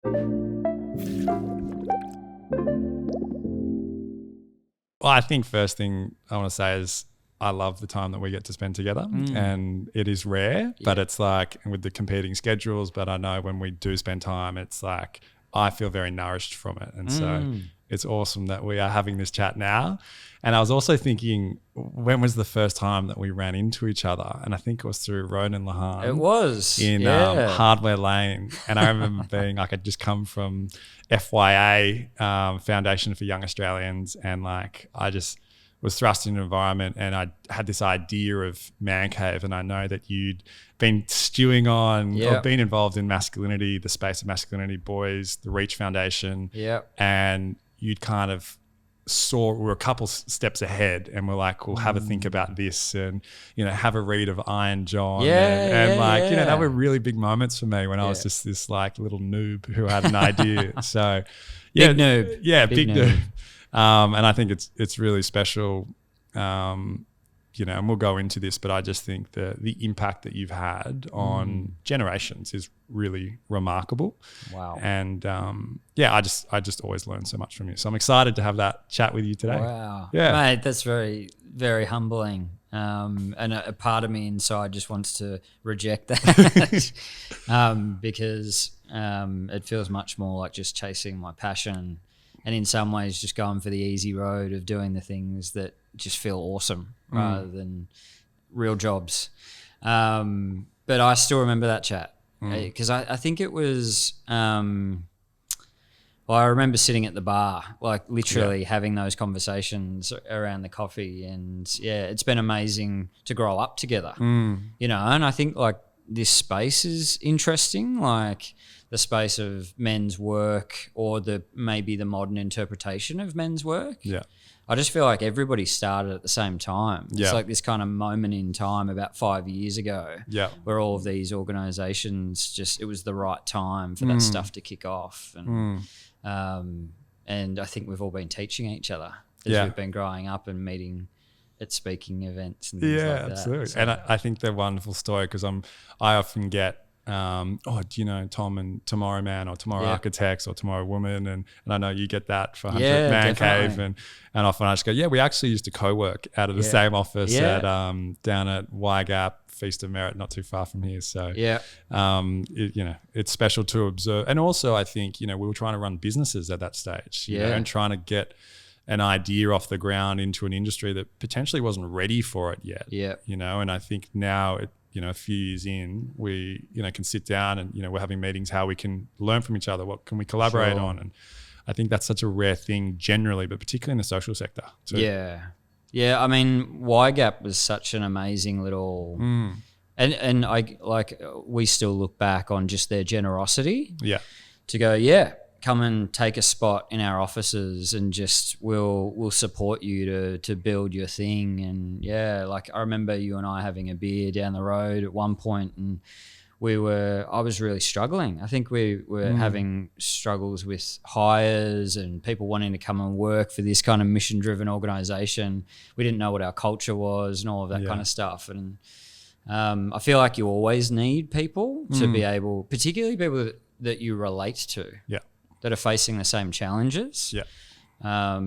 Well, I think first thing I want to say is I love the time that we get to spend together, and it is rare, but it's like with the competing schedules, but I know when we do spend time, it's like I feel very nourished from it. And so it's awesome that we are having this chat now. And I was also thinking, when was the first time that we ran into each other? And I think it was through Ronan Lahan. It was. In Hardware Lane. And I remember being like, I'd just come from FYA, Foundation for Young Australians. And like, I just was thrust into an environment, and I had this idea of man cave. And I know that you'd been stewing on or been involved in Masculinity, the Space of Masculinity Boys, the Reach Foundation. And you'd kind of saw we're a couple steps ahead, and we're like, we'll have a think about this, and have a read of Iron John, that were really big moments for me when I was just this like little noob who had an idea. So big noob. Big noob. And I think it's really special, and we'll go into this, but I just think the impact that you've had on generations is really remarkable. Wow. And I just always learn so much from you. So I'm excited to have that chat with you today. Wow. Yeah. Mate, that's very, very humbling. And a part of me inside just wants to reject that because it feels much more like just chasing my passion, and in some ways just going for the easy road of doing the things that just feel awesome rather than real jobs. But I still remember that chat because I think it was, I remember sitting at the bar, like literally having those conversations around the coffee, and it's been amazing to grow up together, and I think like this space is interesting, like the space of men's work, or maybe the modern interpretation of men's work. Yeah. I just feel like everybody started at the same time. Yeah. It's like this kind of moment in time about 5 years ago where all of these organizations it was the right time for that stuff to kick off. And I think we've all been teaching each other as we've been growing up and meeting at speaking events and things like that. Yeah, absolutely. So, and I think they're a wonderful story because I often get, do you know Tom and Tomorrow Man or Tomorrow Architects or Tomorrow Woman, and I know you get that for 100 Man Cave, and often I just go, we actually used to co-work out of the same office at down at Y-Gap, Feast of Merit, not too far from here. So it's special to observe. And also I think we were trying to run businesses at that stage, you know, and trying to get an idea off the ground into an industry that potentially wasn't ready for it yet. And I think now a few years in, we, can sit down and, we're having meetings, how we can learn from each other, what can we collaborate on. And I think that's such a rare thing generally, but particularly in the social sector too. Yeah. I mean, Y-Gap was such an amazing little, and we still look back on just their generosity to go, come and take a spot in our offices and just we'll support you to build your thing. And I remember you and I having a beer down the road at one point, and I was really struggling. I think we were having struggles with hires and people wanting to come and work for this kind of mission-driven organization. We didn't know what our culture was and all of that kind of stuff. And I feel like you always need people to be able, particularly people that you relate to. That are facing the same challenges. But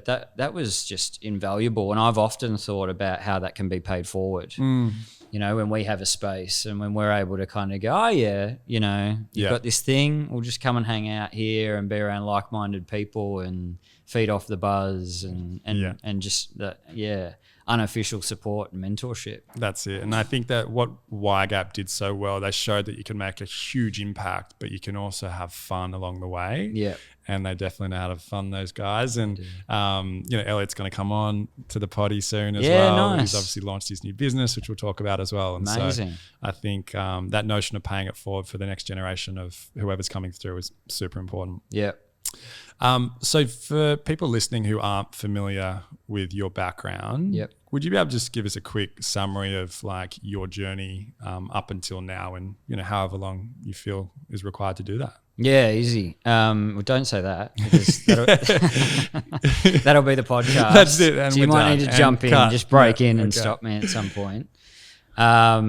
that was just invaluable. And I've often thought about how that can be paid forward. When we have a space and when we're able to kind of go, you've got this thing, we'll just come and hang out here and be around like-minded people and feed off the buzz and just that, unofficial support and mentorship. That's it. And I think that what Y-Gap did so well, they showed that you can make a huge impact, but you can also have fun along the way. And they definitely know how to fund those guys. And, Elliot's going to come on to the potty soon as well. Nice. He's obviously launched his new business, which we'll talk about as well. And amazing. So I think that notion of paying it forward for the next generation of whoever's coming through is super important. So for people listening who aren't familiar with your background, would you be able to just give us a quick summary of like your journey up until now, and however long you feel is required to do that? Yeah, easy. Well, don't say that because that'll be the podcast. That's it. And so you might need to jump in, cut. just break in and stop me at some point. For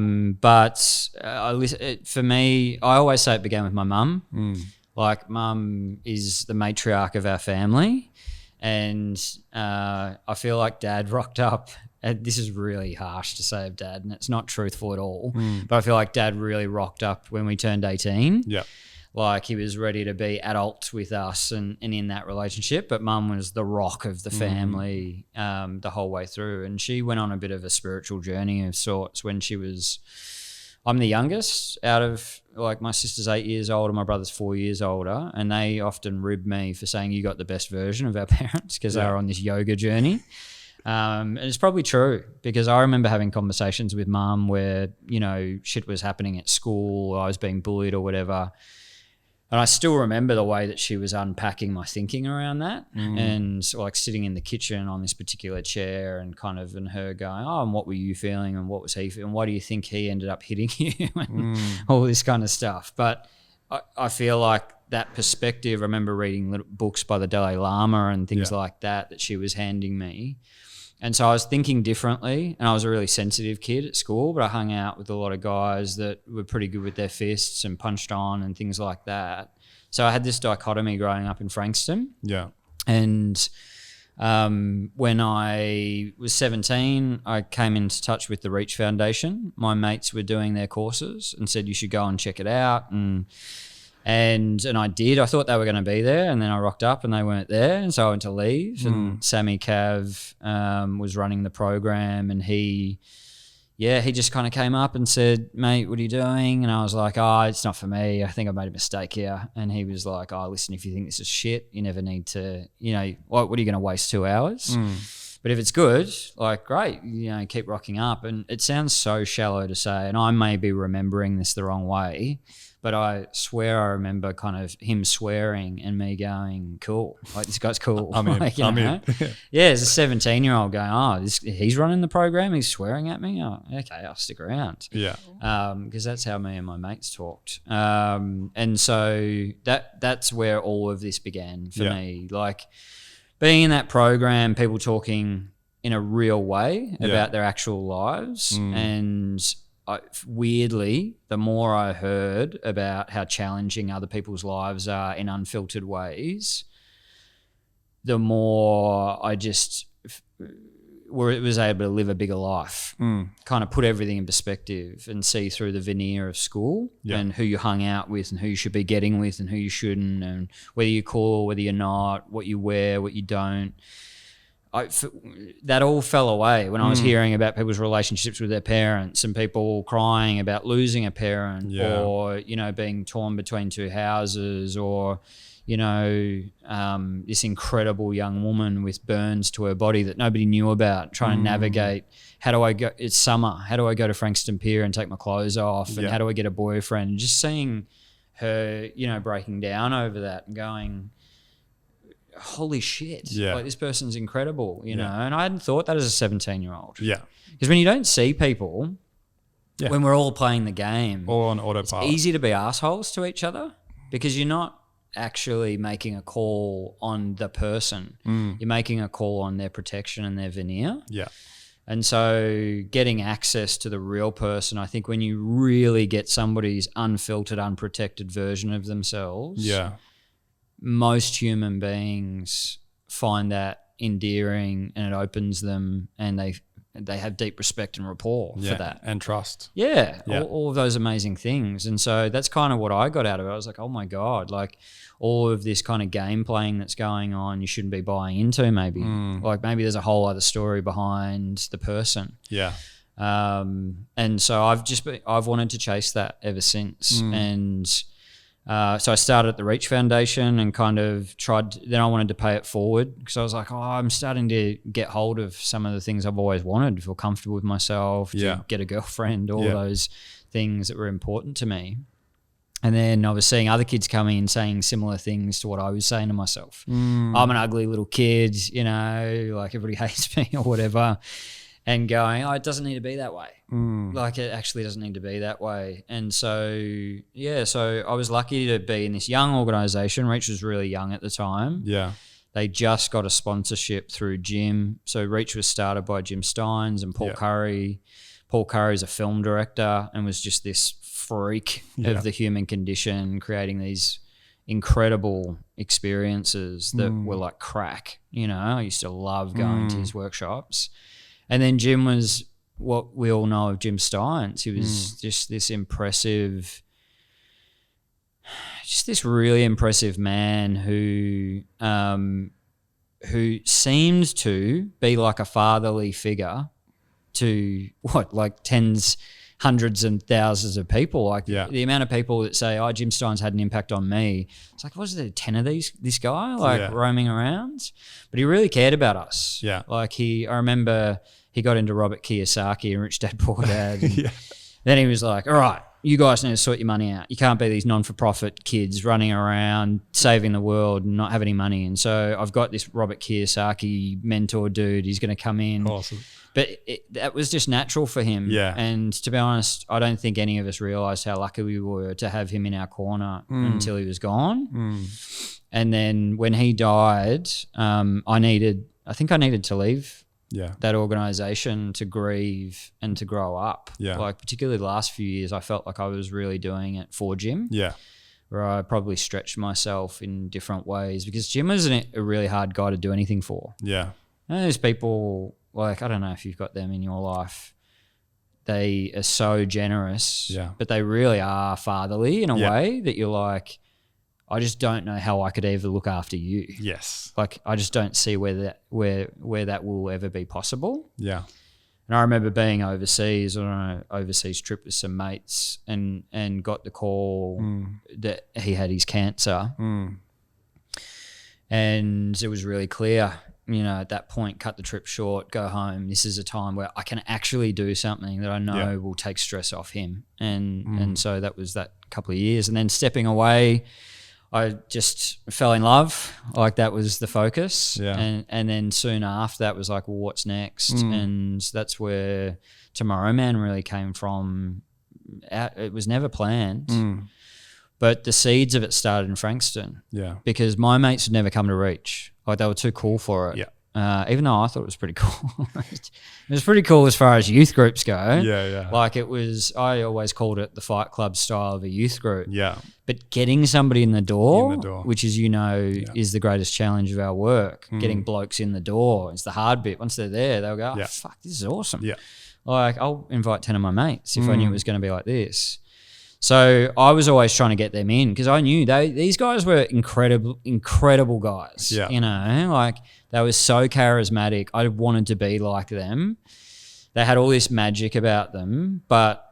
me, I always say it began with my mum. Like, mum is the matriarch of our family, and I feel like dad rocked up. And this is really harsh to say of dad, and it's not truthful at all. But I feel like dad really rocked up when we turned 18. Yeah. Like, he was ready to be adult with us and in that relationship. But mum was the rock of the family the whole way through. And she went on a bit of a spiritual journey of sorts when she was – I'm the youngest out of – like, my sister's 8 years older, my brother's 4 years older. And they often rib me for saying you got the best version of our parents because they were on this yoga journey. And it's probably true, because I remember having conversations with mum where, you know, shit was happening at school, or I was being bullied or whatever. And I still remember the way that she was unpacking my thinking around that, and like sitting in the kitchen on this particular chair and her going, oh, and what were you feeling, and what was he feeling? Why do you think he ended up hitting you? And all this kind of stuff. But I feel like that perspective, I remember reading little books by the Dalai Lama and things like that she was handing me. And so I was thinking differently, and I was a really sensitive kid at school, but I hung out with a lot of guys that were pretty good with their fists and punched on and things like that. So I had this dichotomy growing up in Frankston. Yeah. And when I was 17, I came into touch with the Reach Foundation. My mates were doing their courses and said, you should go and check it out. And I did. I thought they were going to be there, and then I rocked up and they weren't there, and so I went to leave. And Sammy Cav was running the program, and he just kind of came up and said, mate, what are you doing? And I was like, oh, it's not for me. I think I made a mistake here. And he was like, oh, listen, if you think this is shit, you never need to, you know, what are you going to waste 2 hours? But if it's good, like, great, you know, keep rocking up. And it sounds so shallow to say, and I may be remembering this the wrong way, but I swear I remember kind of him swearing and me going, cool, like, this guy's cool. I'm in. Like, I'm in. Yeah, as a 17-year-old going, oh, he's running the program, he's swearing at me. Oh, okay, I'll stick around. Yeah. Because that's how me and my mates talked. And so that's where all of this began for me. Like, being in that program, people talking in a real way about their actual lives, and weirdly, the more I heard about how challenging other people's lives are in unfiltered ways, the more I just was able to live a bigger life, kind of put everything in perspective and see through the veneer of school and who you hung out with and who you should be getting with and who you shouldn't, and whether you're cool, whether you're not, what you wear, what you don't. That all fell away when I was hearing about people's relationships with their parents and people crying about losing a parent or, you know, being torn between two houses, or, you know, this incredible young woman with burns to her body that nobody knew about, trying to navigate, how do I go, it's summer, how do I go to Frankston Pier and take my clothes off, and how do I get a boyfriend? Just seeing her, you know, breaking down over that and going, holy shit, like, this person's incredible, you know. And I hadn't thought that as a 17-year-old. Because when you don't see people, when we're all playing the game, all on autopilot, it's easy to be assholes to each other because you're not actually making a call on the person. You're making a call on their protection and their veneer. And so getting access to the real person, I think when you really get somebody's unfiltered, unprotected version of themselves, most human beings find that endearing, and it opens them, and they have deep respect and rapport for that. And trust. All of those amazing things. And so that's kind of what I got out of it. I was like, oh my God, like, all of this kind of game playing that's going on, you shouldn't be buying into maybe. Like, maybe there's a whole other story behind the person. And so I've wanted to chase that ever since. And so I started at the Reach Foundation and kind of then I wanted to pay it forward, because I was like, oh, I'm starting to get hold of some of the things I've always wanted, to feel comfortable with myself, to get a girlfriend, all those things that were important to me. And then I was seeing other kids coming and saying similar things to what I was saying to myself. I'm an ugly little kid, you know, like, everybody hates me or whatever. And going, oh, it doesn't need to be that way. Like, it actually doesn't need to be that way. And so, so I was lucky to be in this young organisation. Reach was really young at the time. They just got a sponsorship through Jim. So Reach was started by Jim Steins and Paul Curry. Paul Curry's a film director and was just this freak of the human condition, creating these incredible experiences that were like crack. You know, I used to love going to his workshops. And then Jim was what we all know of Jim Steins. He was just this impressive, just this really impressive man who seemed to be like a fatherly figure to like tens, hundreds and thousands of people. Like the amount of people that say, oh, Jim Steins had an impact on me. It's like, was there 10 of this guy roaming around? But he really cared about us. Yeah. Like I remember he got into Robert Kiyosaki and Rich Dad Poor Dad. And then he was like, all right, you guys need to sort your money out. You can't be these non-for-profit kids running around saving the world and not have any money. And so I've got this Robert Kiyosaki mentor dude. He's going to come in. Awesome. But that was just natural for him. Yeah. And to be honest, I don't think any of us realised how lucky we were to have him in our corner until he was gone. And then when he died, I think I needed to leave that organisation to grieve and to grow up. Yeah. Like particularly the last few years, I felt like I was really doing it for Jim. Yeah. Where I probably stretched myself in different ways because Jim was a really hard guy to do anything for. Yeah. And there's people, like, I don't know if you've got them in your life. They are so generous, but they really are fatherly in a way that you're like, I just don't know how I could ever look after you. Yes. Like, I just don't see where that will ever be possible. Yeah. And I remember being overseas on an overseas trip with some mates and got the call that he had his cancer. And it was really clear, you know, at that point, cut the trip short, go home. This is a time where I can actually do something that I know will take stress off him. And so that was that couple of years. And then stepping away, I just fell in love. Like that was the focus. Yeah. And then soon after that was like, well, what's next? And that's where Tomorrow Man really came from. It was never planned. But the seeds of it started in Frankston. Yeah. Because my mates had never come to Reach. Like they were too cool for it. Yeah. Even though I thought it was pretty cool. It was pretty cool as far as youth groups go. Yeah, yeah. Like it was, I always called it the Fight Club style of a youth group. Yeah. But getting somebody in the door, which is, is the greatest challenge of our work. Getting blokes in the door is the hard bit. Once they're there, they'll go, oh, fuck, this is awesome. Yeah. Like I'll invite 10 of my mates if I knew it was going to be like this. So I was always trying to get them in because I knew these guys were incredible guys. Yeah. You know, like they were so charismatic. I wanted to be like them. They had all this magic about them, but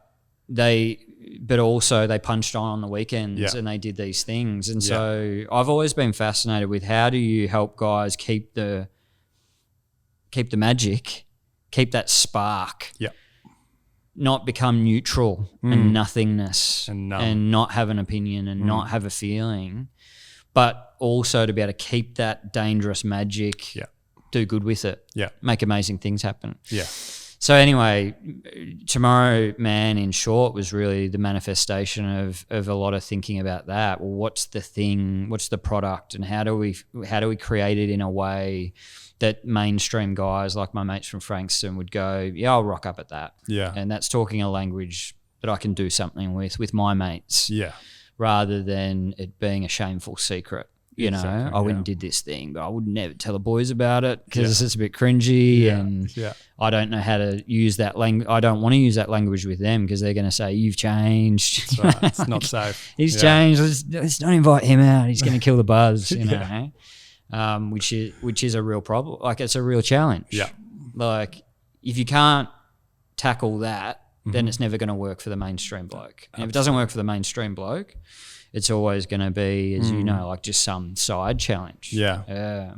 also they punched on the weekends and they did these things. And so I've always been fascinated with how do you help guys keep the magic, keep that spark. Yeah. Not become neutral and nothingness and not have an opinion and not have a feeling, but also to be able to keep that dangerous magic, do good with it, make amazing things happen. Yeah. So anyway, Tomorrow Man in short was really the manifestation of a lot of thinking about that. Well, what's the thing, what's the product, and how do we create it in a way that mainstream guys like my mates from Frankston would go, yeah, I'll rock up at that. Yeah. And that's talking a language that I can do something with my mates. Yeah. Rather than it being a shameful secret. You know, I went and did this thing, but I would never tell the boys about it because it's a bit cringy and I don't know how to use that language. I don't want to use that language with them because they're going to say, you've changed. That's right. It's not safe. He's changed. Let's not invite him out. He's going to kill the buzz, you know. Which is a real problem. Like it's a real challenge. Yeah. Like if you can't tackle that, then it's never going to work for the mainstream bloke. And if it doesn't work for the mainstream bloke, it's always going to be, as you know, like just some side challenge. Yeah. Yeah.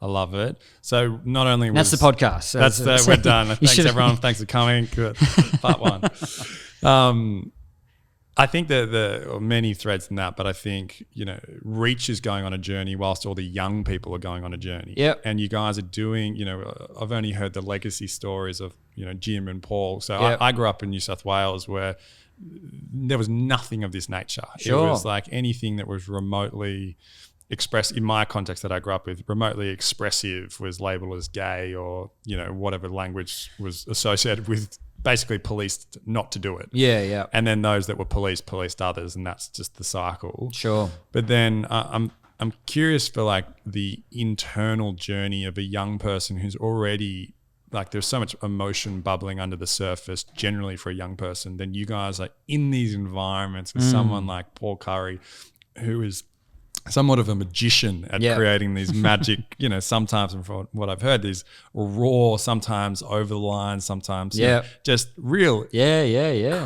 I love it. So not only that's the podcast. We're done. Thanks everyone. Thanks for coming. Good. Part one. I think there are many threads in that, but I think, Reach is going on a journey whilst all the young people are going on a journey. Yep. And you guys are doing, I've only heard the legacy stories of, Jim and Paul. So I grew up in New South Wales where there was nothing of this nature. Sure. It was like anything that was remotely in my context that I grew up with, remotely expressive was labeled as gay or, whatever language was associated with basically policed not to do it. Yeah. And then those that were policed others, and that's just the cycle. Sure. But then I'm curious for like the internal journey of a young person who's already like, there's so much emotion bubbling under the surface generally for a young person. Then you guys are in these environments with someone like Paul Curry, who is somewhat of a magician at creating these magic, you know, sometimes from what I've heard, these raw, sometimes over the line, sometimes you know, just real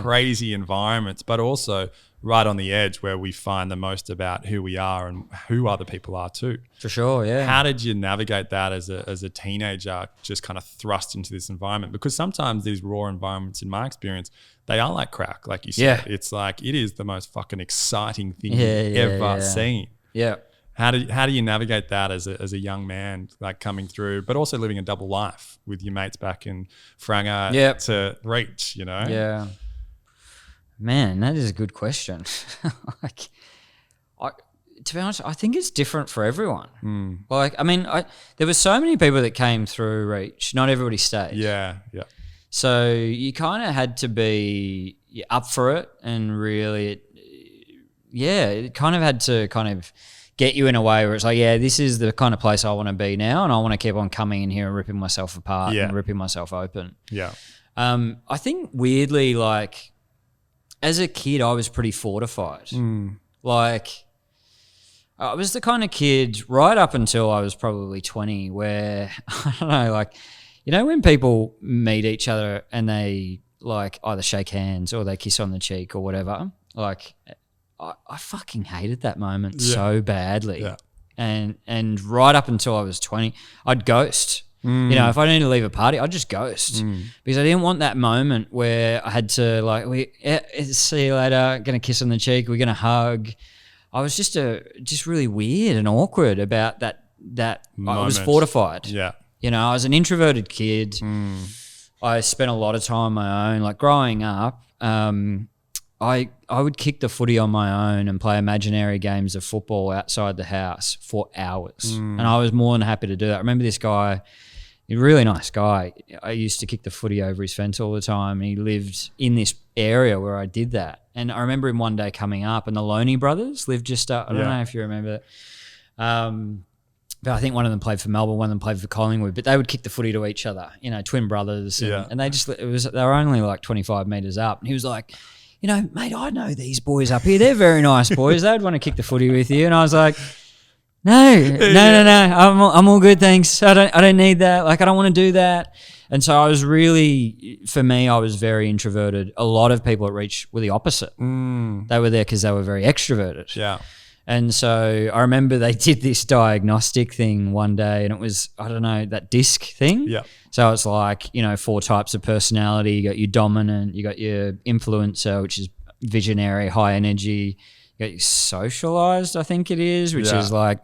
crazy environments, but also right on the edge where we find the most about who we are and who other people are too. For sure, yeah. How did you navigate that as a teenager, just kind of thrust into this environment? Because sometimes these raw environments, in my experience, they are like crack, like you said. Yeah. It's like, it is the most fucking exciting thing you've ever seen. Yeah. How do you navigate that as a young man, like coming through, but also living a double life with your mates back in Franga to reach, you know? Yeah. Man, that is a good question. To be honest, I think it's different for everyone. Like, I mean, there were so many people that came through Reach. Not everybody stayed. Yeah. So you kind of had to be up for it, and really, it kind of had to kind of get you in a way where it's like, yeah, this is the kind of place I want to be now, and I want to keep on coming in here and ripping myself apart and ripping myself open. Yeah. I think weirdly, like, as a kid, I was pretty fortified. Like, I was the kind of kid right up until I was probably 20 where, I don't know, like, you know, when people meet each other and they like either shake hands or they kiss on the cheek or whatever, like, I fucking hated that moment so badly. Yeah. And right up until I was 20, I'd ghost. You know, if I needed to leave a party, I'd just ghost because I didn't want that moment where I had to like, see you later, gonna kiss on the cheek, we're gonna hug. I was just really weird and awkward about that moment. I was fortified. Yeah. You know, I was an introverted kid. I spent a lot of time on my own. Like growing up, I would kick the footy on my own and play imaginary games of football outside the house for hours. And I was more than happy to do that. I remember this guy, a really nice guy. I used to kick the footy over his fence all the time. He lived in this area where I did that. And I remember him one day coming up, and the Loney brothers lived just up. I don't know if you remember that. But I think one of them played for Melbourne, one of them played for Collingwood, but they would kick the footy to each other, you know, twin brothers. And they were only like 25 metres up. And he was like, you know, mate, I know these boys up here. They're very nice boys. They'd want to kick the footy with you. And I was like, no. I'm all good, thanks. I don't need that. Like, I don't want to do that. And so I was really, for me, I was very introverted. A lot of people at Reach were the opposite. They were there because they were very extroverted. Yeah. And so I remember they did this diagnostic thing one day, and it was, I don't know, that DISC thing. Yeah. So it's like, you know, 4 types of personality. You got your dominant, you got your influencer, which is visionary, high energy. You got your socialized, I think it is, which is like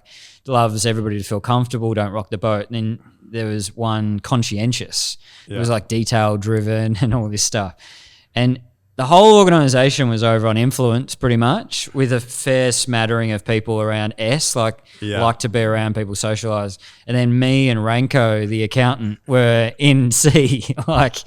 loves everybody to feel comfortable, don't rock the boat. And then there was one conscientious. It was like detail driven and all this stuff. And the whole organisation was over on influence pretty much, with a fair smattering of people around S, like to be around people, socialise. And then me and Ranko, the accountant, were in C. Like,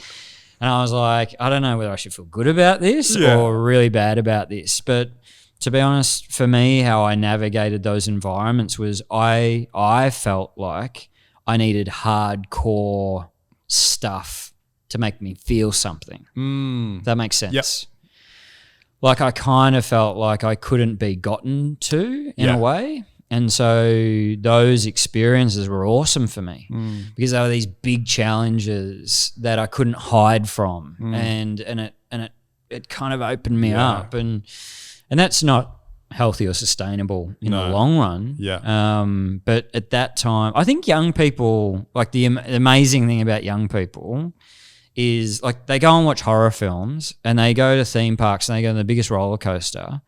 and I was like, I don't know whether I should feel good about this or really bad about this. But to be honest, for me, how I navigated those environments was I felt like I needed hardcore stuff to make me feel something. If that makes sense. Yep. Like, I kind of felt like I couldn't be gotten to in a way. And so those experiences were awesome for me because they were these big challenges that I couldn't hide from. And it kind of opened me up. And that's not healthy or sustainable in the long run. Yeah. But at that time, I think young people, like the amazing thing about young people is like they go and watch horror films and they go to theme parks and they go on the biggest roller coaster.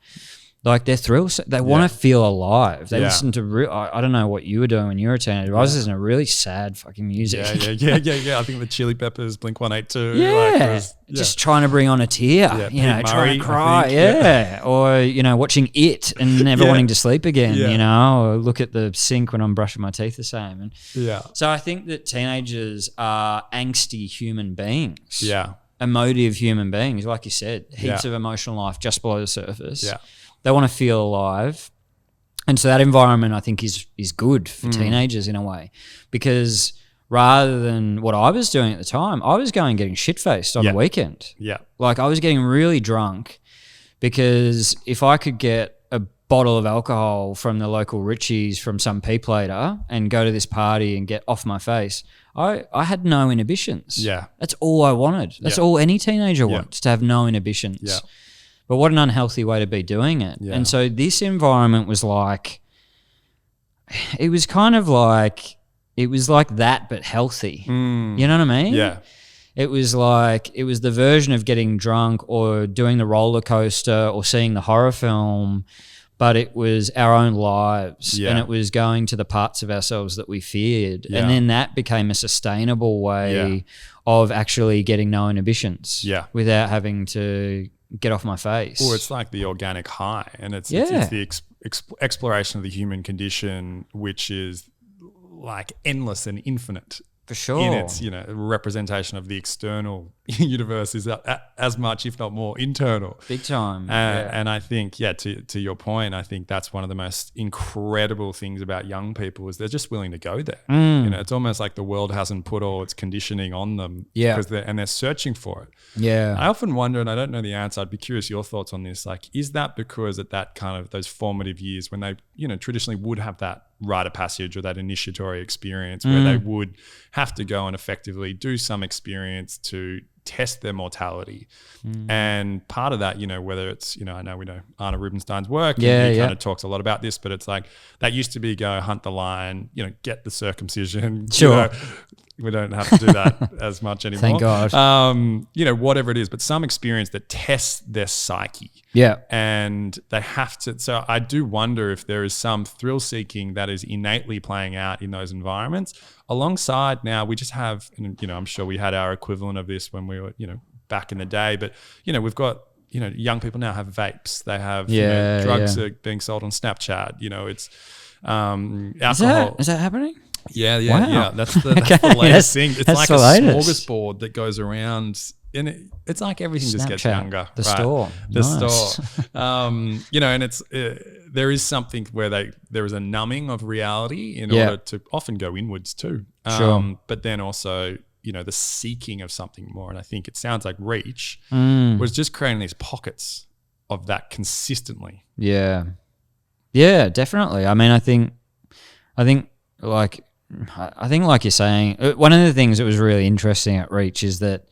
Like, they're thrilled. They want to feel alive. They listen to I don't know what you were doing when you were a teenager. I was listening to really sad fucking music. Yeah. I think the Chili Peppers, Blink-182. Yeah. Just trying to bring on a tear, you know, trying to cry. Or, you know, watching It and never wanting to sleep again, you know, or look at the sink when I'm brushing my teeth the same. And so I think that teenagers are angsty human beings. Yeah. emotive human beings, like you said, heaps of emotional life just below the surface. Yeah. They want to feel alive. And so that environment, I think, is good for teenagers in a way, because rather than what I was doing at the time, I was going getting shit-faced on the weekend. Yeah. Like I was getting really drunk, because if I could get a bottle of alcohol from the local Richie's from some P-plater and go to this party and get off my face, I had no inhibitions. Yeah. That's all I wanted. That's all any teenager wants, to have no inhibitions. Yeah. But what an unhealthy way to be doing it. Yeah. And so this environment was like, it was kind of like, it was like that but healthy. You know what I mean? Yeah. It was like, it was the version of getting drunk or doing the roller coaster or seeing the horror film, but it was our own lives, and it was going to the parts of ourselves that we feared. And then that became a sustainable way of actually getting no inhibitions without having to get off my face. Or it's like the organic high, and it's the exploration of the human condition, which is like endless and infinite. For sure. In its, representation of the external universe is as much, if not more, internal. Big time. And I think, to your point, I think that's one of the most incredible things about young people is they're just willing to go there. It's almost like the world hasn't put all its conditioning on them. Yeah. They're searching for it. Yeah. I often wonder, and I don't know the answer, I'd be curious your thoughts on this. Like, is that because at that kind of those formative years when they, traditionally would have that rite of passage or that initiatory experience where they would have to go and effectively do some experience to test their mortality. And part of that, whether it's, I know we know Arna Rubinstein's work, and he kind of talks a lot about this, but it's like that used to be go hunt the lion, get the circumcision. Sure. We don't have to do that as much anymore. Thank God. Whatever it is, but some experience that tests their psyche. Yeah. And they have to. So I do wonder if there is some thrill seeking that is innately playing out in those environments. Alongside now, we just have, I'm sure we had our equivalent of this when we were, back in the day, but, we've got, young people now have vapes. They have drugs are being sold on Snapchat. It's alcohol. Is that happening? Yeah. That's the latest thing. It's like a smorgasbord that goes around, and it's like everything Snapchat, just gets younger. The store. And it's there is something where there is a numbing of reality in order to often go inwards too. But then also, the seeking of something more. And I think it sounds like Reach was just creating these pockets of that consistently. Yeah. Yeah, definitely. I mean, I think like you're saying, one of the things that was really interesting at Reach is that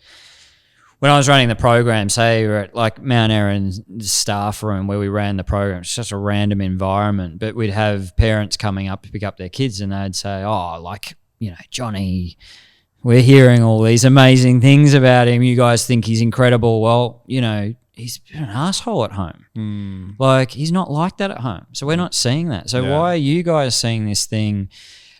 when I was running the program, say we're at like Mount Erin's staff room where we ran the program, it's just a random environment, but we'd have parents coming up to pick up their kids and they'd say, Johnny, we're hearing all these amazing things about him. You guys think he's incredible. Well, he's an asshole at home. Like he's not like that at home. So we're not seeing that. So why are you guys seeing this thing?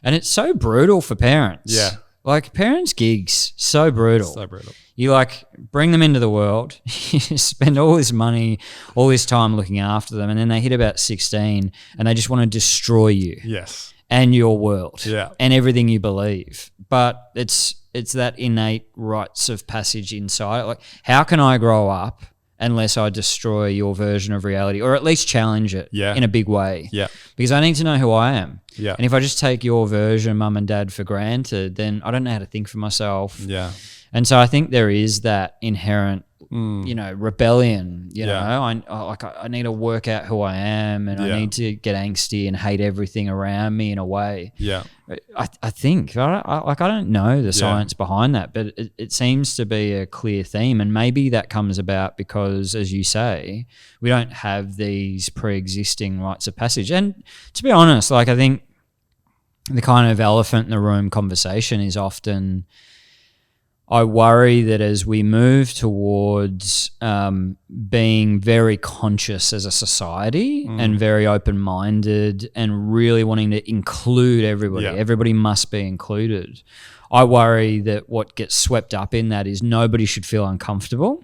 And it's so brutal for parents. Yeah. Like parents' gigs, so brutal. So brutal. You like bring them into the world, you spend all this money, all this time looking after them, and then they hit about 16 and they just want to destroy you. Yes. And your world. Yeah. And everything you believe. But it's that innate rites of passage inside. Like, how can I grow up unless I destroy your version of reality, or at least challenge it in a big way? Yeah. Because I need to know who I am. Yeah. And if I just take your version, mum and dad, for granted, then I don't know how to think for myself. Yeah. And so I think there is that inherent, rebellion. I need to work out who I am, and I need to get angsty and hate everything around me in a way. Yeah. I think I don't know the science behind that, but it seems to be a clear theme, and maybe that comes about because, as you say, we don't have these pre-existing rites of passage. And to be honest, like I think the kind of elephant in the room conversation is often, I worry that as we move towards being very conscious as a society and very open-minded and really wanting to include everybody must be included. I worry that what gets swept up in that is nobody should feel uncomfortable.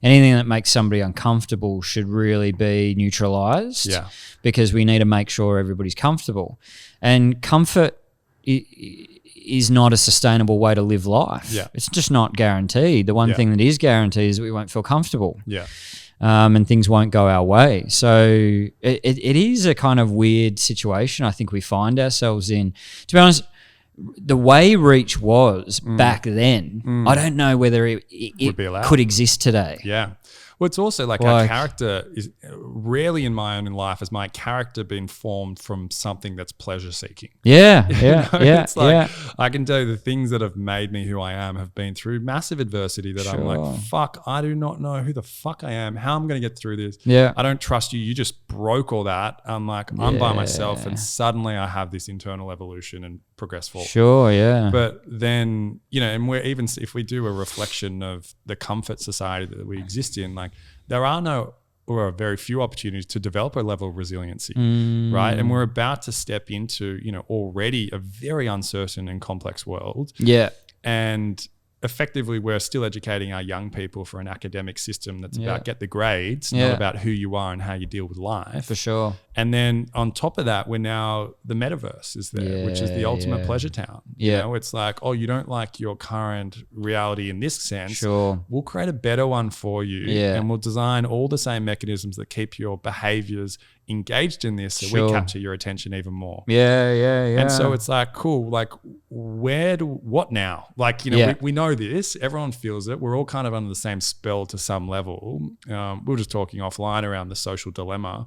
Anything that makes somebody uncomfortable should really be neutralized because we need to make sure everybody's comfortable. And comfort, is not a sustainable way to live life. Yeah. It's just not guaranteed. The one thing that is guaranteed is that we won't feel comfortable. Yeah. And things won't go our way. So it is a kind of weird situation I think we find ourselves in. To be honest, the way Reach was back then, I don't know whether it could exist today. Yeah. Well, it's also like our character is rarely in my own life has my character been formed from something that's pleasure seeking. Yeah, It's like I can tell you the things that have made me who I am have been through massive adversity that I'm like, fuck, I do not know who the fuck I am, how I'm going to get through this. Yeah. I don't trust you. You just broke all that. I'm like, I'm by myself, and suddenly I have this internal evolution and progress forward. Sure, yeah. But then, and we're even if we do a reflection of the comfort society that we exist in, like there are very few opportunities to develop a level of resiliency, right? And we're about to step into, already a very uncertain and complex world. Yeah. And effectively we're still educating our young people for an academic system that's about get the grades, not about who you are and how you deal with life. For sure. And then on top of that, we're now the metaverse is there, which is the ultimate pleasure town. Yeah. It's like, oh, you don't like your current reality in this sense. Sure. We'll create a better one for you. And we'll design all the same mechanisms that keep your behaviors engaged in this so we capture your attention even more. Yeah. And so it's like, cool, like what now? Like, we know this, everyone feels it. We're all kind of under the same spell to some level. We were just talking offline around the social dilemma.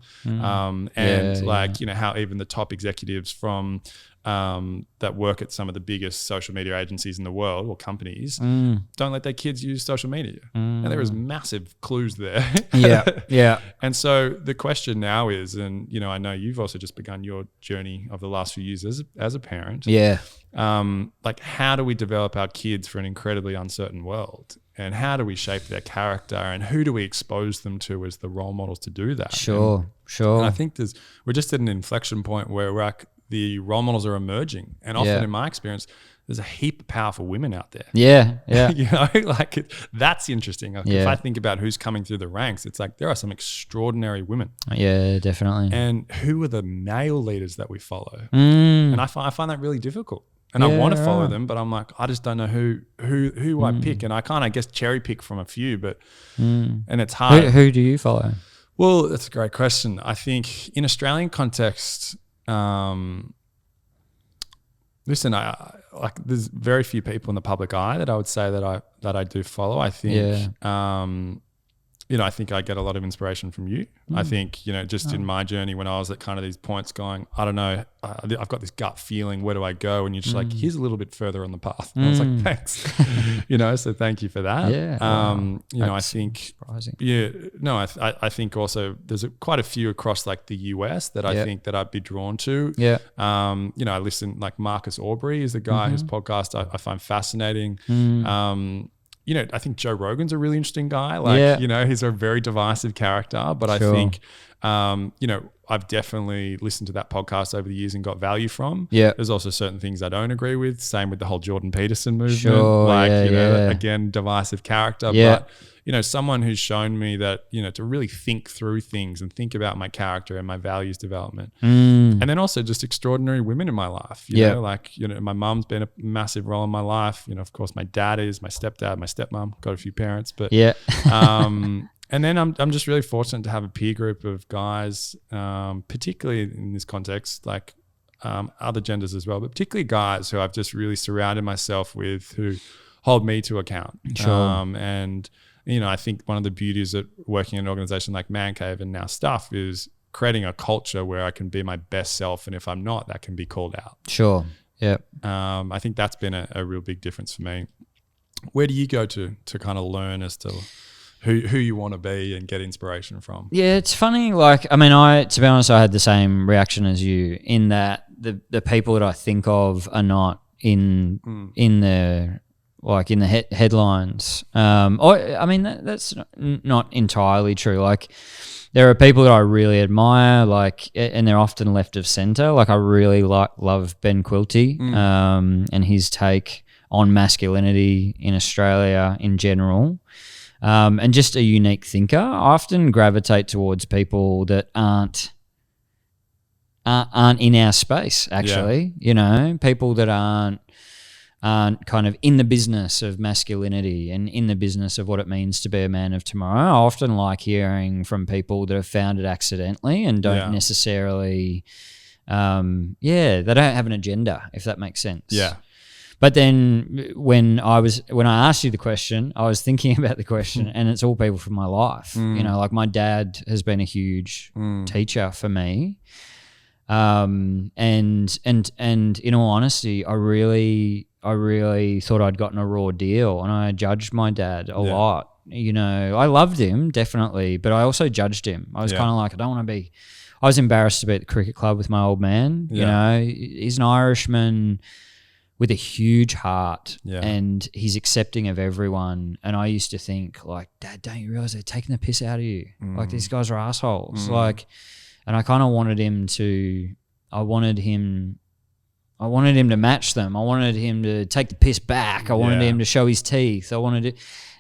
How even the top executives from that work at some of the biggest social media agencies in the world or companies don't let their kids use social media. And there is massive clues there. Yeah. And so the question now is, and I know you've also just begun your journey of the last few years as a parent. Yeah. Like how do we develop our kids for an incredibly uncertain world? And how do we shape their character, and who do we expose them to as the role models to do that? Sure. And I think we're just at an inflection point where the role models are emerging. And often in my experience, there's a heap of powerful women out there. Yeah. That's interesting. Like if I think about who's coming through the ranks, it's like there are some extraordinary women. Yeah, definitely. And who are the male leaders that we follow? And I find that really difficult. And I want to follow them, but I'm like, I just don't know who I pick. And I kind of, I guess, cherry pick from a few, but and it's hard. Who do you follow? Well, that's a great question. I think in Australian context, listen, there's very few people in the public eye that I would say that I do follow. I think, I think I get a lot of inspiration from you. I think, just in my journey when I was at kind of these points going, I don't know, I've got this gut feeling, where do I go? And you're just like, here's a little bit further on the path. And I was like, thanks, so thank you for that. Yeah. I think, surprising. I think also there's quite a few across like the US that I think that I'd be drawn to. Yeah. I listen, like Marcus Aubrey is the guy whose podcast I find fascinating. I think Joe Rogan's a really interesting guy. He's a very divisive character, but I think, I've definitely listened to that podcast over the years and got value from. Yeah. There's also certain things I don't agree with. Same with the whole Jordan Peterson movement. Sure. Again, divisive character. Yeah. But, someone who's shown me that, to really think through things and think about my character and my values development. And then also just extraordinary women in my life. My mum's been a massive role in my life. Of course, my dad is, my stepdad, my stepmom, got a few parents. But and then I'm just really fortunate to have a peer group of guys, particularly in this context, like other genders as well, but particularly guys who I've just really surrounded myself with who hold me to account. Sure. I think one of the beauties of working in an organization like Man Cave and now Stuff is creating a culture where I can be my best self. And if I'm not, that can be called out. Sure. Yeah. I think that's been a real big difference for me. Where do you go to kind of learn as to who you want to be and get inspiration from? Yeah, it's funny. To be honest, I had the same reaction as you in that the people that I think of are not in the headlines. That's not entirely true. Like there are people that I really admire, and they're often left of center. I really love Ben Quilty, and his take on masculinity in Australia in general. And just a unique thinker. I often gravitate towards people that aren't aren't in our space, actually. You know, people that aren't kind of in the business of masculinity and in the business of what it means to be a man of tomorrow. I often like hearing from people that have found it accidentally and don't necessarily, they don't have an agenda, if that makes sense. Yeah. But then when I asked you the question, I was thinking about the question, and it's all people from my life. You know, like my dad has been a huge teacher for me. And in all honesty, I really thought I'd gotten a raw deal, and I judged my dad a lot. You know, I loved him definitely, but I also judged him. I was kind of like, I was embarrassed to be at the cricket club with my old man. You know, he's an Irishman with a huge heart, and he's accepting of everyone. And I used to think, like, Dad, don't you realize they're taking the piss out of you? Like, these guys are assholes. Like, and I kind of wanted him to match them. I wanted him to take the piss back. I wanted him to show his teeth. And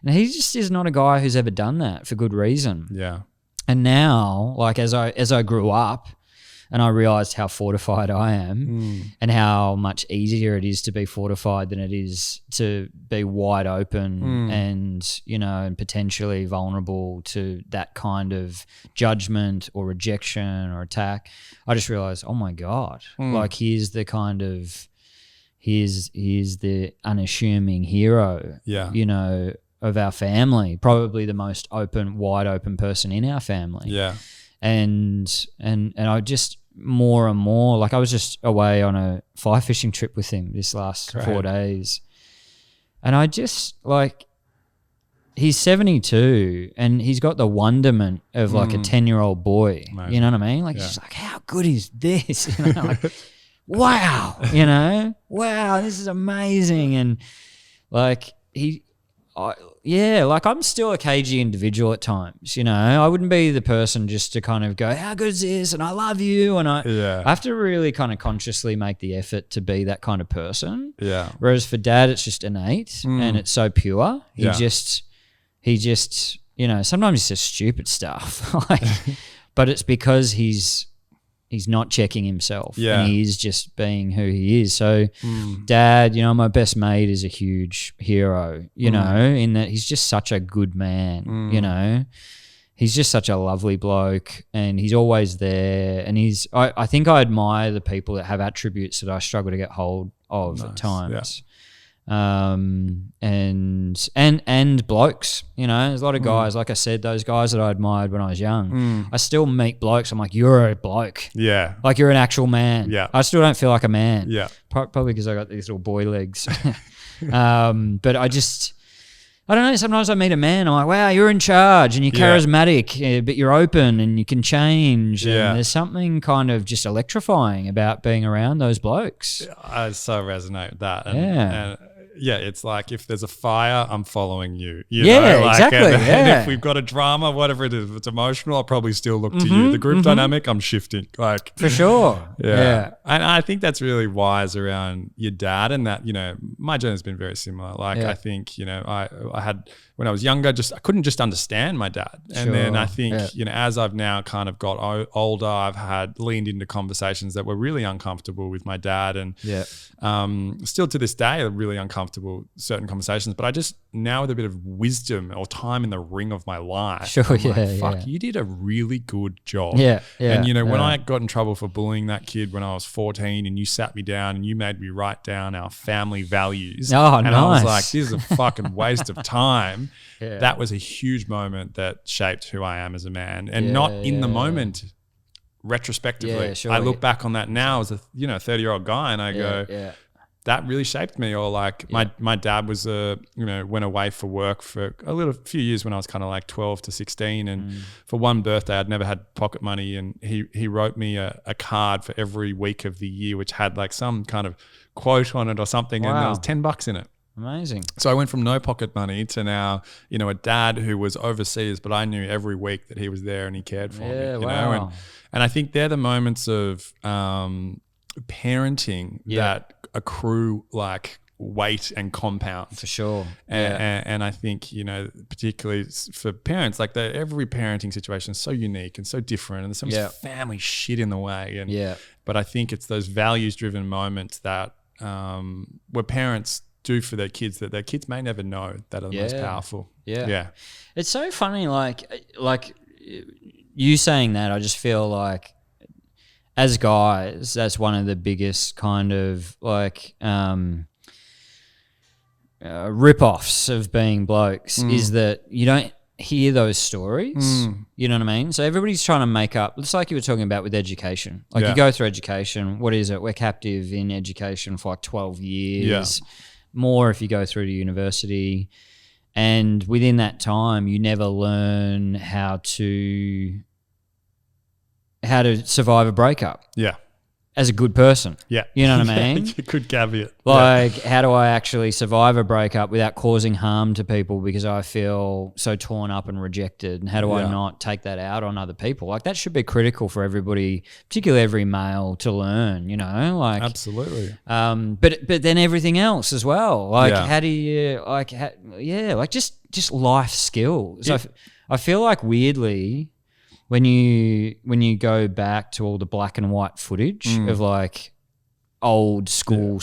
he just is not a guy who's ever done that for good reason. Yeah. And now, like, as I grew up, and I realized how fortified I am and how much easier it is to be fortified than it is to be wide open and, you know, and potentially vulnerable to that kind of judgment or rejection or attack. I just realized, oh my God, like here's the unassuming hero, you know, of our family, probably the most wide open person in our family. Yeah. And I just more and more, like I was just away on a fly fishing trip with him this last 4 days, and I just like, he's 72 and he's got the wonderment of like a 10-year-old boy. Amazing. You know what I mean? Like he's just like, how good is this? You know, like, wow, you know, wow, this is amazing. And like like I'm still a cagey individual at times, you know. I wouldn't be the person just to kind of go, how good is this? And I love you. And I have to really kind of consciously make the effort to be that kind of person. Yeah. Whereas for Dad, it's just innate and it's so pure. He just, you know, sometimes he says stupid stuff, like, but it's because he's not checking himself and he's just being who he is. So Dad, you know, my best mate is a huge hero, you know, in that he's just such a good man, you know. He's just such a lovely bloke and he's always there. And I think I admire the people that have attributes that I struggle to get hold of at times. And blokes, you know, there's a lot of guys, like I said, those guys that I admired when I was young. I still meet blokes. I'm like, you're a bloke. Yeah. Like you're an actual man. Yeah. I still don't feel like a man. Yeah. Probably because I got these little boy legs. But I don't know. Sometimes I meet a man. I'm like, wow, you're in charge and you're charismatic, but you're open and you can change. And there's something kind of just electrifying about being around those blokes. I so resonate with that. And it's like if there's a fire, I'm following you. You know, like, exactly. And if we've got a drama, whatever it is, if it's emotional, I'll probably still look to you. The group dynamic, I'm shifting. Like for sure. Yeah. And I think that's really wise around your dad, and that, you know, my journey's been very similar. Like I think, you know, I had, when I was younger, I couldn't just understand my dad. And then I think, you know, as I've now kind of got older, I've leaned into conversations that were really uncomfortable with my dad, and still to this day are really uncomfortable, certain conversations. But I just, now with a bit of wisdom or time in the ring of my life, you did a really good job. And you know, when I got in trouble for bullying that kid when I was 14, and you sat me down and you made me write down our family values, I was like, this is a fucking waste of time. That was a huge moment that shaped who I am as a man, and not in the moment. Retrospectively, I look back on that now as a 30-year-old guy, and I go, that really shaped me. Or like my dad was went away for work for a few years when I was kind of like 12 to 16, and for one birthday I'd never had pocket money, and he wrote me a card for every week of the year which had like some kind of quote on it or something, and there was $10 in it. Amazing. So I went from no pocket money to now, you know, a dad who was overseas, but I knew every week that he was there and he cared for me, you know? And I think they're the moments of parenting that accrue like weight and compound. For sure. And I think, you know, particularly for parents, like every parenting situation is so unique and so different, and there's so much family shit in the way. And but I think it's those values-driven moments that where parents do for their kids that their kids may never know that are the most powerful. Yeah. It's so funny, like you saying that, I just feel like as guys, that's one of the biggest kind of like rip-offs of being blokes is that you don't hear those stories. You know what I mean? So everybody's trying to make up. It's like you were talking about with education. Like you go through education. What is it? We're captive in education for like 12 years. More if you go through to university. And within that time, you never learn how to survive a breakup. Yeah. As a good person. Yeah. You know what I mean? Good caveat. Like, how do I actually survive a breakup without causing harm to people because I feel so torn up and rejected? And how do I not take that out on other people? Like, that should be critical for everybody, particularly every male, to learn, you know? Like, absolutely. But then everything else as well. Like, how do you, like, just life skills. Yeah. I feel like weirdly, when you go back to all the black and white footage of like old school,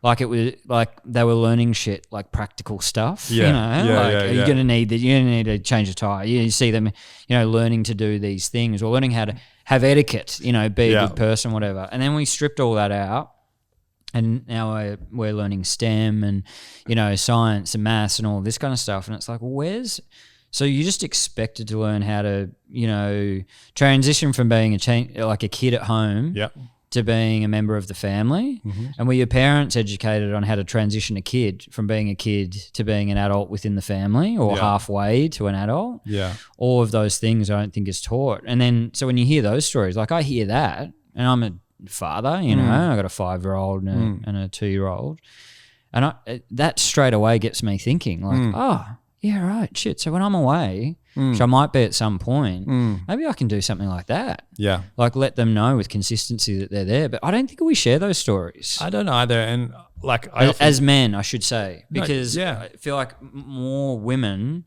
like it was like they were learning shit like practical stuff. You know, you're gonna need to change a tire. You see them, you know, learning to do these things or learning how to have etiquette. You know, be a good person, whatever. And then we stripped all that out. And now we're learning STEM and, you know, science and maths and all this kind of stuff. And it's like, well, so you just expected to learn how to, you know, transition from being like a kid at home to being a member of the family. And were your parents educated on how to transition a kid from being a kid to being an adult within the family or halfway to an adult? Yeah. All of those things I don't think is taught. And then, so when you hear those stories, like I hear that and I'm a father, you know, I got a 5-year-old and a 2-year-old. And that straight away gets me thinking like, oh, yeah, right, shit. So when I'm away, which I might be at some point, maybe I can do something like that. Yeah. Like let them know with consistency that they're there. But I don't think we share those stories. I don't either. And like as men, I should say, because I feel like more women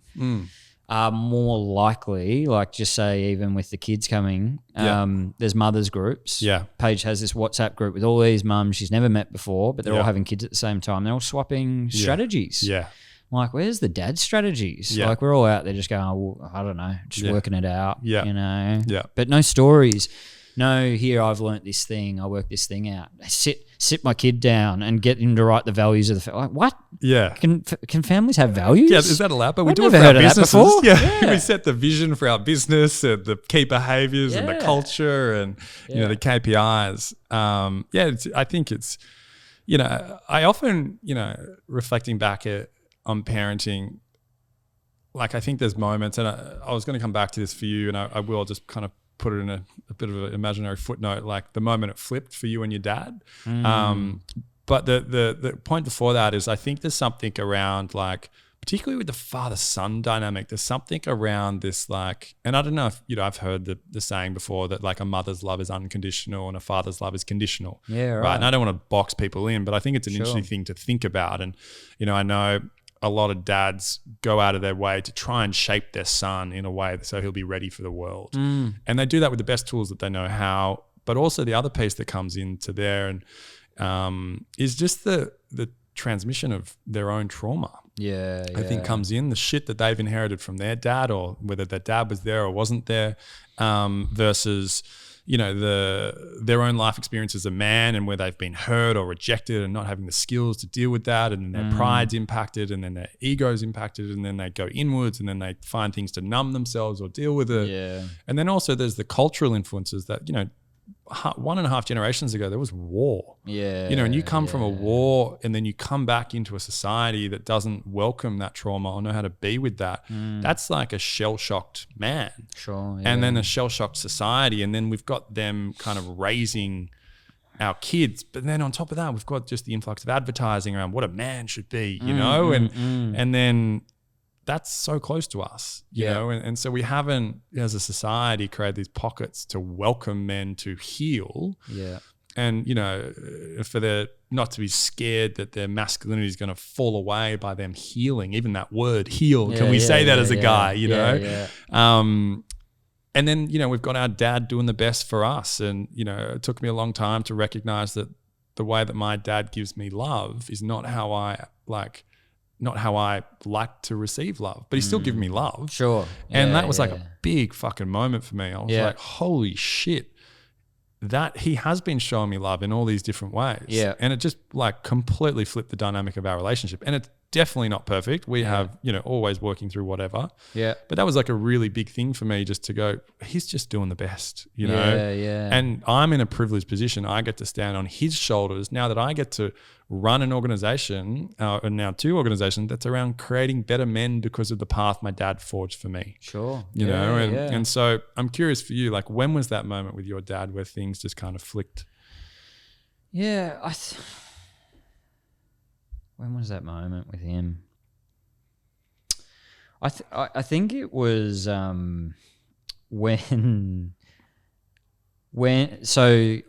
are more likely, like just say even with the kids coming, there's mothers groups. Yeah. Paige has this WhatsApp group with all these mums she's never met before, but they're all having kids at the same time. They're all swapping strategies. Yeah. Like, where's the dad strategies? Yeah. Like, we're all out there just going, oh, well, I don't know, just working it out, you know? Yeah. But no stories. No, here, I've learnt this thing. I work this thing out. Sit my kid down and get him to write the values of the family. Like, what? Yeah. Can families have values? Yeah, is that allowed? But we do it for our businesses. Yeah. We set the vision for our business and the key behaviours and the culture and, you know, the KPIs. I think it's, you know, I often, you know, reflecting back on parenting, like I think there's moments, and I was going to come back to this for you, and I will just kind of put it in a bit of an imaginary footnote, like the moment it flipped for you and your dad. But the point before that is I think there's something around like, particularly with the father-son dynamic, there's something around this like, and I don't know if, you know, I've heard the saying before that like a mother's love is unconditional and a father's love is conditional. Yeah, right. And I don't want to box people in, but I think it's an interesting thing to think about. And, you know, I know a lot of dads go out of their way to try and shape their son in a way so he'll be ready for the world. And they do that with the best tools that they know how. But also the other piece that comes into there and is just the transmission of their own trauma. I think comes in the shit that they've inherited from their dad, or whether their dad was there or wasn't there, versus, you know, their own life experience as a man and where they've been hurt or rejected and not having the skills to deal with that, and then their pride's impacted and then their ego's impacted, and then they go inwards and then they find things to numb themselves or deal with it. And then also there's the cultural influences that, you know, 1.5 generations ago there was war. You know, and you come from a war and then you come back into a society that doesn't welcome that trauma or know how to be with that. That's like a shell-shocked man. And then a shell-shocked society, and then we've got them kind of raising our kids, but then on top of that we've got just the influx of advertising around what a man should be, you know, and then that's so close to us, you know, and so we haven't, as a society, created these pockets to welcome men to heal. and for their not to be scared that their masculinity is going to fall away by them healing. Even that word heal, can we say that as a guy? And then we've got our dad doing the best for us, and it took me a long time to recognize that the way that my dad gives me love is not how I like to receive love, but he's still giving me love. Sure. And that was like a big fucking moment for me. I was like, holy shit, that he has been showing me love in all these different ways. Yeah. And it just like completely flipped the dynamic of our relationship. And it's definitely not perfect. We have, always working through whatever. Yeah. But that was like a really big thing for me, just to go, he's just doing the best, Yeah. And I'm in a privileged position. I get to stand on his shoulders now that I get to run an organization, and now 2 organizations that's around creating better men because of the path my dad forged for me. Sure. And so I'm curious for you, like, when was that moment with your dad where things just kind of flicked? Yeah. When was that moment with him? I think it was when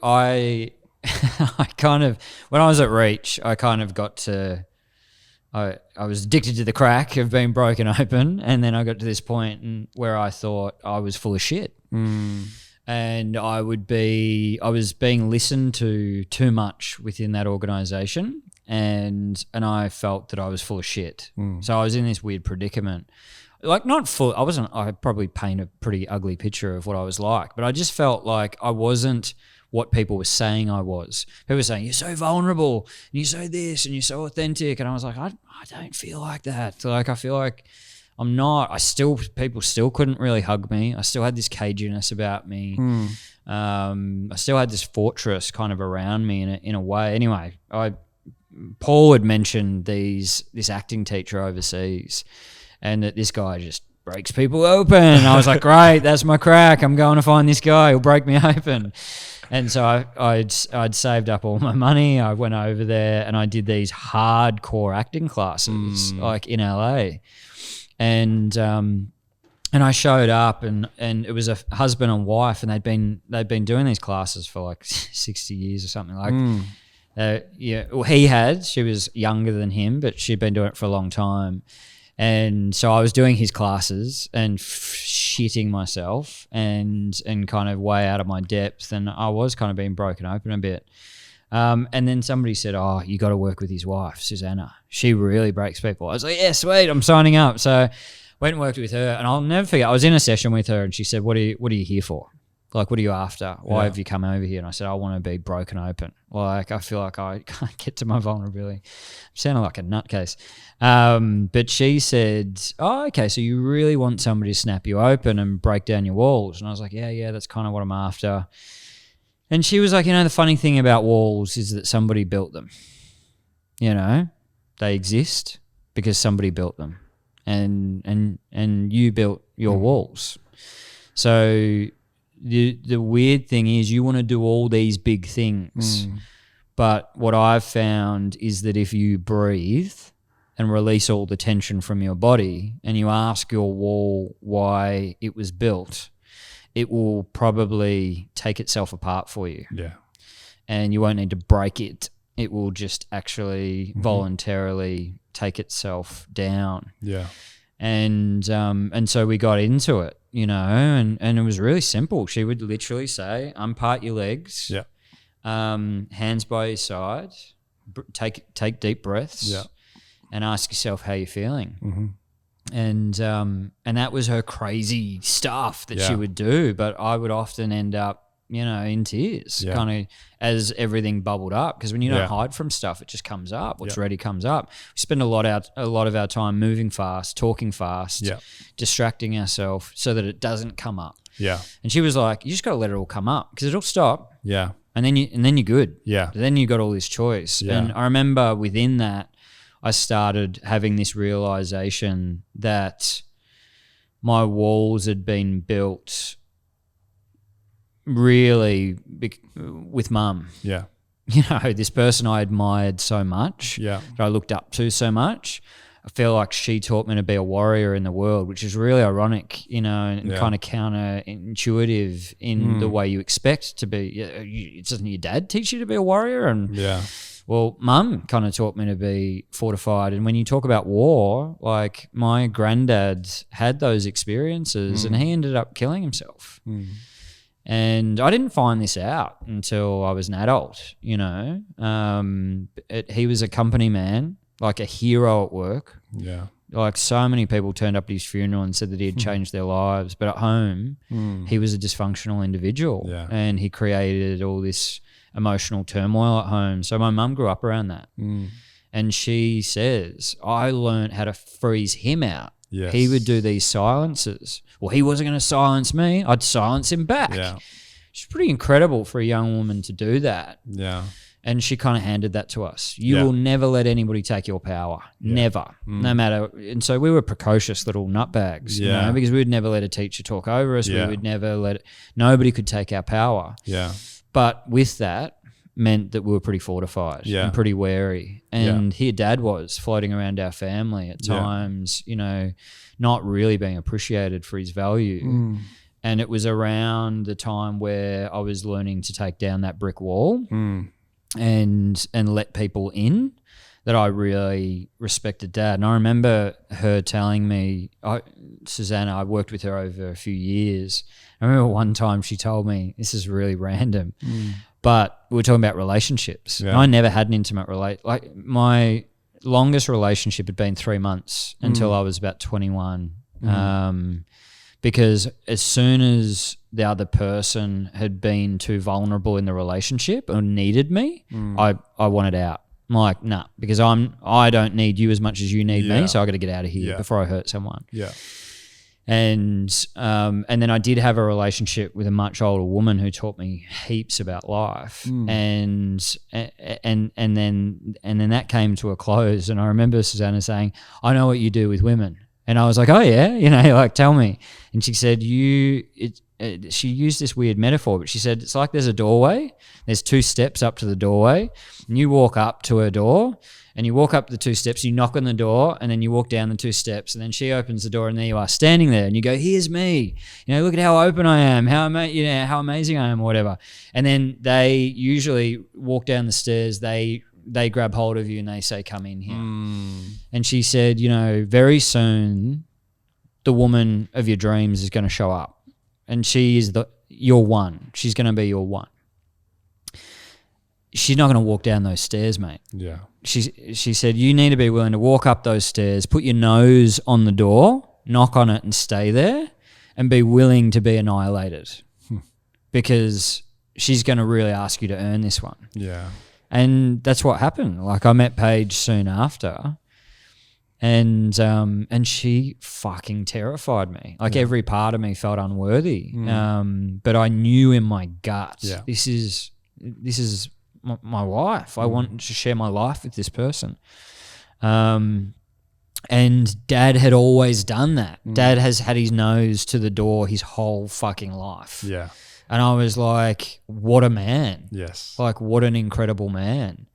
I kind of, when I was at Reach, I kind of got to, I was addicted to the crack of being broken open, and then I got to this point where I thought I was full of shit. And I was being listened to too much within that organization, and I felt that I was full of shit. So I was in this weird predicament. Like, not full, I probably paint a pretty ugly picture of what I was like, but I just felt like I wasn't what people were saying I was. People were saying, you're so vulnerable, and you're so this, and you're so authentic. And I was like, I don't feel like that. Like, I feel like I'm not. People still couldn't really hug me. I still had this caginess about me. I still had this fortress kind of around me in a way. Anyway, Paul had mentioned this acting teacher overseas, and that this guy just breaks people open. I was like, great, that's my crack. I'm going to find this guy. He'll break me open. And so I'd saved up all my money. I went over there and I did these hardcore acting classes, like in LA. And I showed up, and it was a husband and wife, and they'd been doing these classes for like 60 years or something. Like, she was younger than him, but she'd been doing it for a long time. And so I was doing his classes and shitting myself and kind of way out of my depth, and I was kind of being broken open a bit. And then somebody said, oh, you got to work with his wife, Susanna. She really breaks people. I was like, yeah, sweet, I'm signing up. So went and worked with her, and I'll never forget, I was in a session with her, and she said, what are you here for? Like, what are you after? Why have you come over here? And I said, I want to be broken open. Like, I feel like I can't get to my vulnerability. I'm sounding like a nutcase. But she said, oh, okay, so you really want somebody to snap you open and break down your walls. And I was like, yeah, that's kind of what I'm after. And she was like, the funny thing about walls is that somebody built them. They exist because somebody built them. And you built your walls. So the weird thing is you want to do all these big things, but what I've found is that if you breathe and release all the tension from your body and you ask your wall why it was built, it will probably take itself apart for you. Yeah. And you won't need to break it. It will just actually voluntarily take itself down. Yeah. And so we got into it, and it was really simple. She would literally say, unpart your legs, hands by your side, take deep breaths, and ask yourself how you're feeling. And that was her crazy stuff that she would do, but I would often end up, in tears, kind of as everything bubbled up. Because when you don't hide from stuff, it just comes up. What's ready comes up. We spend a lot of our time moving fast, talking fast, distracting ourselves so that it doesn't come up. Yeah. And she was like, you just got to let it all come up because it'll stop. Yeah. And then you're good. Yeah. But then you got all this choice. Yeah. And I remember within that, I started having this realization that my walls had been built really with mum. Yeah. This person I admired so much, that I looked up to so much. I feel like she taught me to be a warrior in the world, which is really ironic, you know, and kind of counterintuitive in the way you expect to be. Doesn't your dad teach you to be a warrior? And well, Mum kind of taught me to be fortified. And when you talk about war, like my granddad had those experiences and he ended up killing himself. And I didn't find this out until I was an adult, you know. He was a company man, like a hero at work. Yeah. Like so many people turned up at his funeral and said that he had changed their lives. But at home, he was a dysfunctional individual and he created all this emotional turmoil at home. So my mum grew up around that. And she says, I learned how to freeze him out. Yes. He would do these silences. Well, he wasn't going to silence me. I'd silence him back. Yeah. It's pretty incredible for a young woman to do that. Yeah. And she kind of handed that to us. You will never let anybody take your power. Never. No matter. And so we were precocious little nutbags, you know, because we would never let a teacher talk over us. We would never let nobody could take our power. Yeah. But with that meant that we were pretty fortified and pretty wary. And here Dad was floating around our family at times, you know, not really being appreciated for his value. And it was around the time where I was learning to take down that brick wall and let people in that I really respected Dad. And I remember her telling me, Susanna, I worked with her over a few years. I remember one time she told me, this is really random, but we were talking about relationships. Yeah. I never had an intimate like my longest relationship had been 3 months until I was about 21. Because as soon as the other person had been too vulnerable in the relationship or needed me, I wanted out. I'm like, nah, because I don't need you as much as you need me, so I got to get out of here before I hurt someone. Yeah. And then I did have a relationship with a much older woman who taught me heaps about life, and then that came to a close. And I remember Susanna saying, "I know what you do with women," and I was like, "Oh yeah, you know, like tell me." And she said, she used this weird metaphor, but she said it's like there's a doorway. There's 2 steps up to the doorway, and you walk up to her door. And you walk up the 2 steps, you knock on the door, and then you walk down the 2 steps, and then she opens the door, and there you are standing there, and you go, "Here's me, you know, look at how open I am, how amazing I am," or whatever. And then they usually walk down the stairs, they grab hold of you, and they say, "Come in here." And she said, you know, very soon, the woman of your dreams is going to show up, and she is your one. She's going to be your one. She's not going to walk down those stairs, mate. Yeah. She said, you need to be willing to walk up those stairs, put your nose on the door, knock on it and stay there, and be willing to be annihilated because she's going to really ask you to earn this one. Yeah. And that's what happened. Like I met Paige soon after and she fucking terrified me. Like every part of me felt unworthy. But I knew in my gut, this is my wife. I want to share my life with this person. And Dad had always done that. Dad has had his nose to the door his whole fucking life. Yeah. And I was like, what a man. Yes. Like, what an incredible man.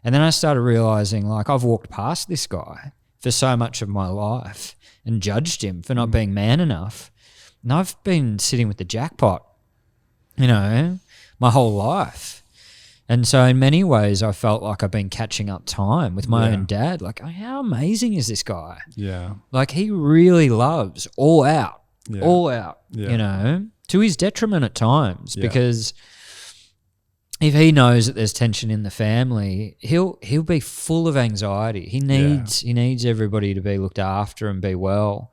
And then I started realizing, like, I've walked past this guy for so much of my life and judged him for not being man enough. And I've been sitting with the jackpot, you know, my whole life. And so in many ways, I felt like I've been catching up time with my own dad. Like, how amazing is this guy? Yeah. Like, he really loves all out, you know, to his detriment at times because if he knows that there's tension in the family, he'll be full of anxiety. He needs everybody to be looked after and be well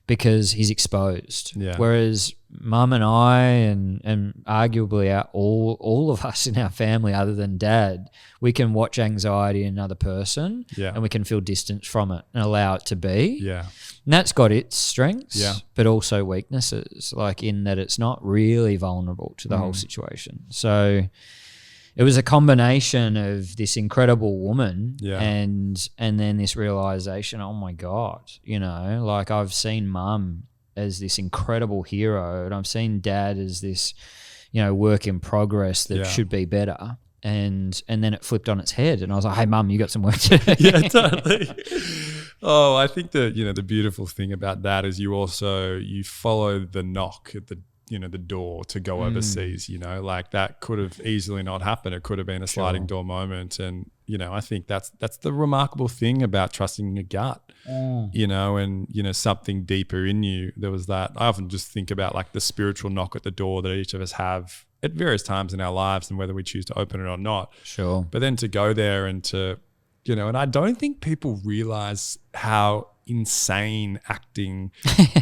because he's exposed. Yeah. Whereas Mum and I and arguably all of us in our family other than Dad, we can watch anxiety in another person and we can feel distance from it and allow it to be. Yeah. And that's got its strengths but also weaknesses, like in that it's not really vulnerable to the whole situation. So it was a combination of this incredible woman and then this realization, oh my God, you know, like I've seen Mum as this incredible hero and I've seen Dad as this, you know, work in progress that should be better. And then it flipped on its head, and I was like, "Hey, Mum, you got some work to do." Yeah, totally. Oh, I think that the beautiful thing about that is you follow the knock at the door to go overseas. Like that could have easily not happened. It could have been a sliding door moment, and I think that's the remarkable thing about trusting your gut. And something deeper in you. There was that. I often just think about like the spiritual knock at the door that each of us have at various times in our lives, and whether we choose to open it or not. Sure. But then to go there and to, and I don't think people realize how insane acting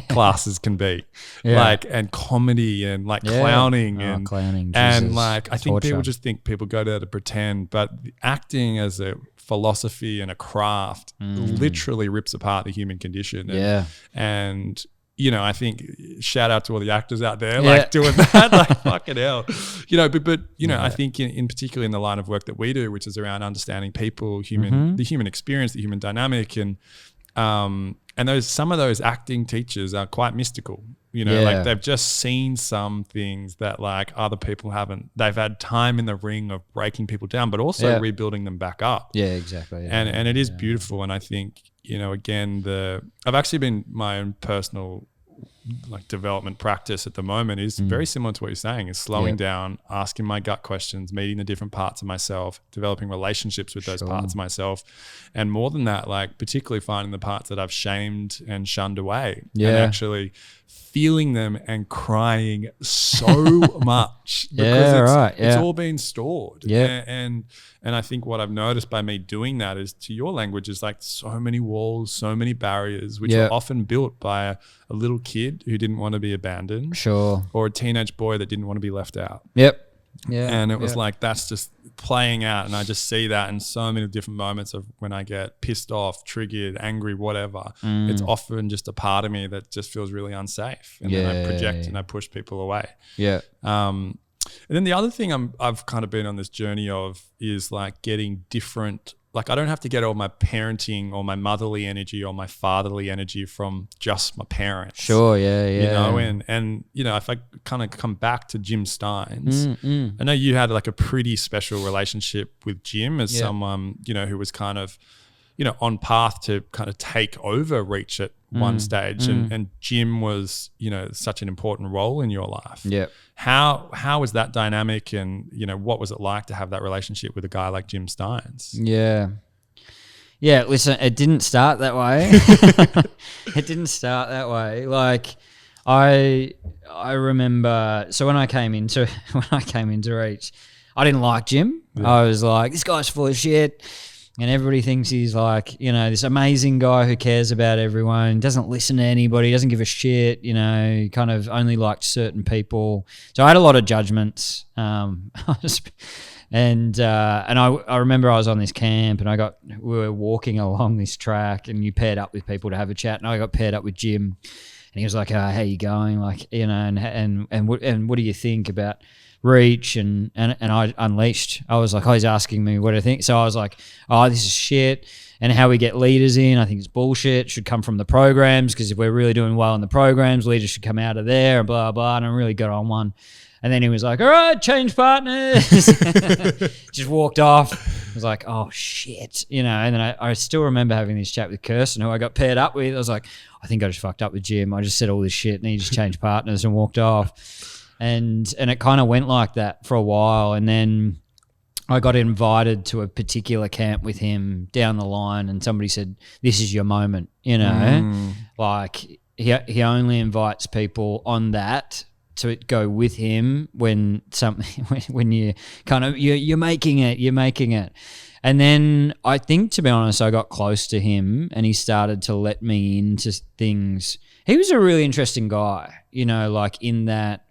classes can be. Like, and comedy and like clowning and clowning. And like, I think people just think people go there to pretend, but acting as a philosophy and a craft literally rips apart the human condition. And I think shout out to all the actors out there, like doing that, like fucking hell, but I think in particular in the line of work that we do, which is around understanding people, the human experience, the human dynamic, and some of those acting teachers are quite mystical, like they've just seen some things that like other people haven't. They've had time in the ring of breaking people down, but also rebuilding them back up. Yeah, exactly. And it is beautiful. And I think, again, I've actually been my own personal like development practice at the moment is very similar to what you're saying, is slowing down, asking my gut questions, meeting the different parts of myself, developing relationships with those parts of myself. And more than that, like particularly finding the parts that I've shamed and shunned away and actually feeling them and crying so much because it's all been stored. And I think what I've noticed by me doing that is, to your language, is like so many walls, so many barriers, which are often built by a little kid who didn't want to be abandoned. Sure. Or a teenage boy that didn't want to be left out. Yeah. And it was like, that's just playing out. And I just see that in so many different moments of when I get pissed off, triggered, angry, whatever. It's often just a part of me that just feels really unsafe. And then I project and I push people away. And then the other thing I've kind of been on this journey of is like getting different. Like I don't have to get all my parenting or my motherly energy or my fatherly energy from just my parents. Sure, yeah. And if I kind of come back to Jim Steins, I know you had like a pretty special relationship with Jim as someone, who was kind of, on path to kind of take over Reach at one stage. And Jim was, such an important role in your life. Yeah. How was that dynamic, and, what was it like to have that relationship with a guy like Jim Steins? Yeah. Yeah, listen, it didn't start that way. It didn't start that way. Like I remember, so when I came into Reach, I didn't like Jim. I was like, this guy's full of shit. And everybody thinks he's like, this amazing guy who cares about everyone, doesn't listen to anybody, doesn't give a shit, kind of only liked certain people. So I had a lot of judgments. And I remember I was on this camp and we were walking along this track, and you paired up with people to have a chat, and I got paired up with Jim, and he was like, how you going? Like, and what do you think about Reach? And I unleashed. I was like, he's asking me what I think. So I was like, this is shit. And how we get leaders in, I think it's bullshit. It should come from the programs, because if we're really doing well in the programs, leaders should come out of there and blah, blah. And I really got on one. And then he was like, all right, change partners. Just walked off. I was like, oh, shit. And then I still remember having this chat with Kirsten, who I got paired up with. I was like, I think I just fucked up with Jim. I just said all this shit, and he just changed partners and walked off. And it kind of went like that for a while. And then I got invited to a particular camp with him down the line, and somebody said, this is your moment, like he only invites people on that to go with him when you kind of, you're making it. And then I think, to be honest, I got close to him, and he started to let me into things. He was a really interesting guy, like in that,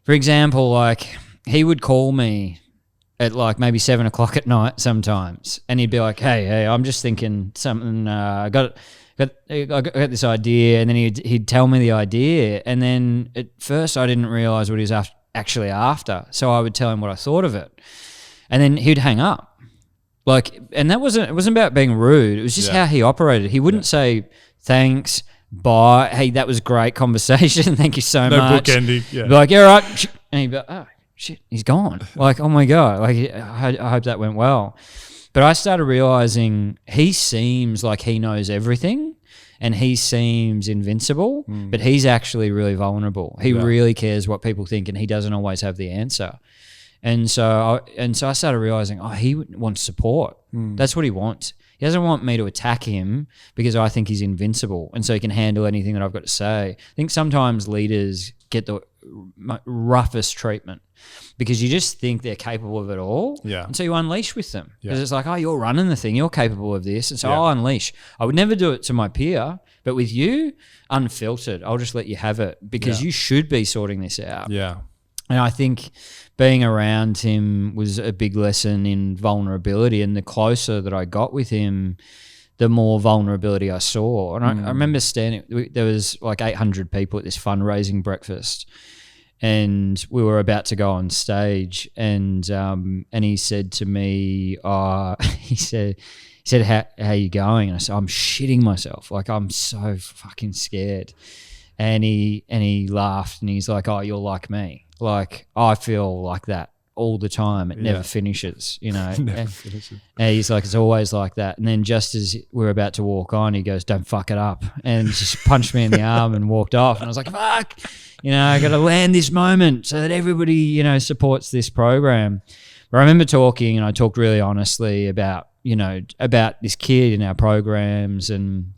for example, like he would call me at like maybe 7 o'clock at night sometimes, and he'd be like, hey, I'm just thinking something, I got this idea, and then he'd tell me the idea, and then at first I didn't realize what he was actually after, so I would tell him what I thought of it, and then he'd hang up. Like, and it wasn't about being rude, it was just how he operated. He wouldn't say thanks, bye, hey, that was great conversation, thank you so much. No bookending. Be like, yeah, all right. And he'd be like, shit, he's gone. Like, oh my God, like I hope that went well. But I started realizing he seems like he knows everything and he seems invincible, but he's actually really vulnerable. He really cares what people think and he doesn't always have the answer. And so I started realizing, he wants support. That's what he wants. He doesn't want me to attack him because I think he's invincible and so he can handle anything that I've got to say. I think sometimes leaders get the roughest treatment because you just think they're capable of it all. Yeah. And so you unleash with them because it's like, you're running the thing. You're capable of this. And so I'll unleash. I would never do it to my peer, but with you, unfiltered, I'll just let you have it because you should be sorting this out. Yeah. And I think being around him was a big lesson in vulnerability. And the closer that I got with him, the more vulnerability I saw. And I remember there was like 800 people at this fundraising breakfast. And we were about to go on stage. And he said to me, he said, how you going? And I said, I'm shitting myself. Like, I'm so fucking scared. And he laughed and he's like, you're like me. Like, I feel like that all the time. It never finishes, you know. Never finishes. And he's like, it's always like that. And then just as we're about to walk on, he goes, don't fuck it up. And just punched me in the arm and walked off. And I was like, fuck, I got to land this moment so that everybody, supports this program. But I remember talking, and I talked really honestly about this kid in our programs and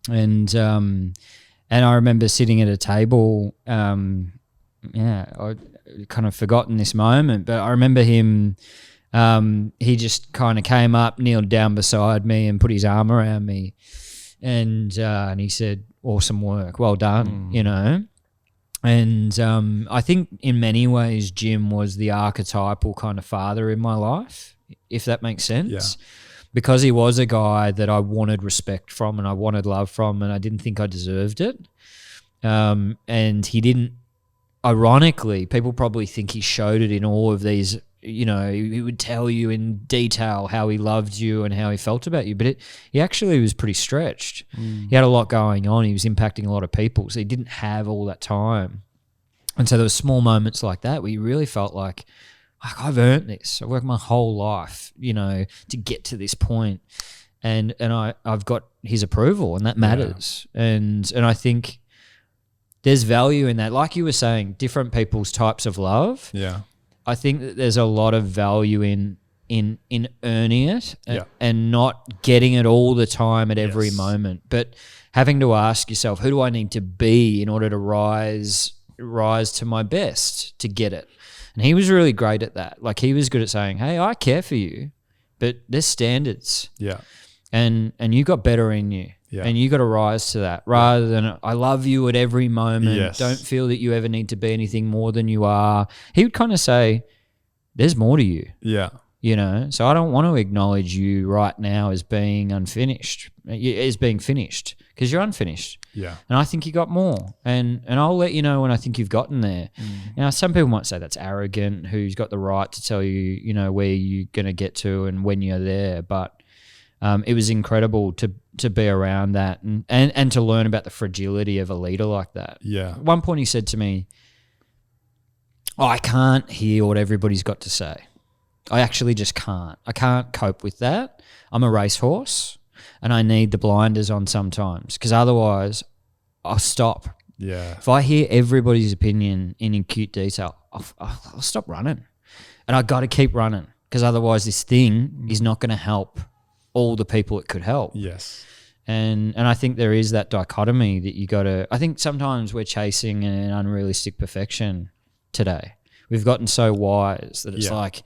I remember sitting at a table, I kind of forgotten this moment, but I remember him, he just kind of came up, kneeled down beside me and put his arm around me and he said, awesome work, well done, And I think in many ways, Jim was the archetypal kind of father in my life, if that makes sense. Yeah. Because he was a guy that I wanted respect from and I wanted love from and I didn't think I deserved it. And he didn't, ironically, people probably think he showed it in all of these, he would tell you in detail how he loved you and how he felt about you, but he actually was pretty stretched. He had a lot going on. He was impacting a lot of people, so he didn't have all that time. And so there were small moments like that where you really felt like I've earned this. I've worked my whole life, to get to this point. And I've got his approval and that matters. Yeah. And I think there's value in that. Like you were saying, different people's types of love. Yeah. I think that there's a lot of value in earning it and not getting it all the time at every moment, but having to ask yourself, who do I need to be in order to rise to my best to get it? And he was really great at that. Like, he was good at saying, hey, I care for you, but there's standards. Yeah. And you got better in you. Yeah. And you got to rise to that rather than I love you at every moment. Yes. Don't feel that you ever need to be anything more than you are. He would kind of say, there's more to you. Yeah. So I don't want to acknowledge you right now as being finished because you're unfinished. Yeah. And I think you got more. And I'll let you know when I think you've gotten there. Now, some people might say that's arrogant, who's got the right to tell you, where you're going to get to and when you're there. But it was incredible to be around that and to learn about the fragility of a leader like that. Yeah. At one point he said to me, I can't hear what everybody's got to say. I actually just can't. I can't cope with that. I'm a racehorse and I need the blinders on sometimes because otherwise I'll stop. Yeah. If I hear everybody's opinion in acute detail, I'll stop running. And I got to keep running because otherwise this thing is not going to help all the people it could help. Yes. And I think there is that dichotomy that you got to, I think sometimes we're chasing an unrealistic perfection today. We've gotten so wise that it's like,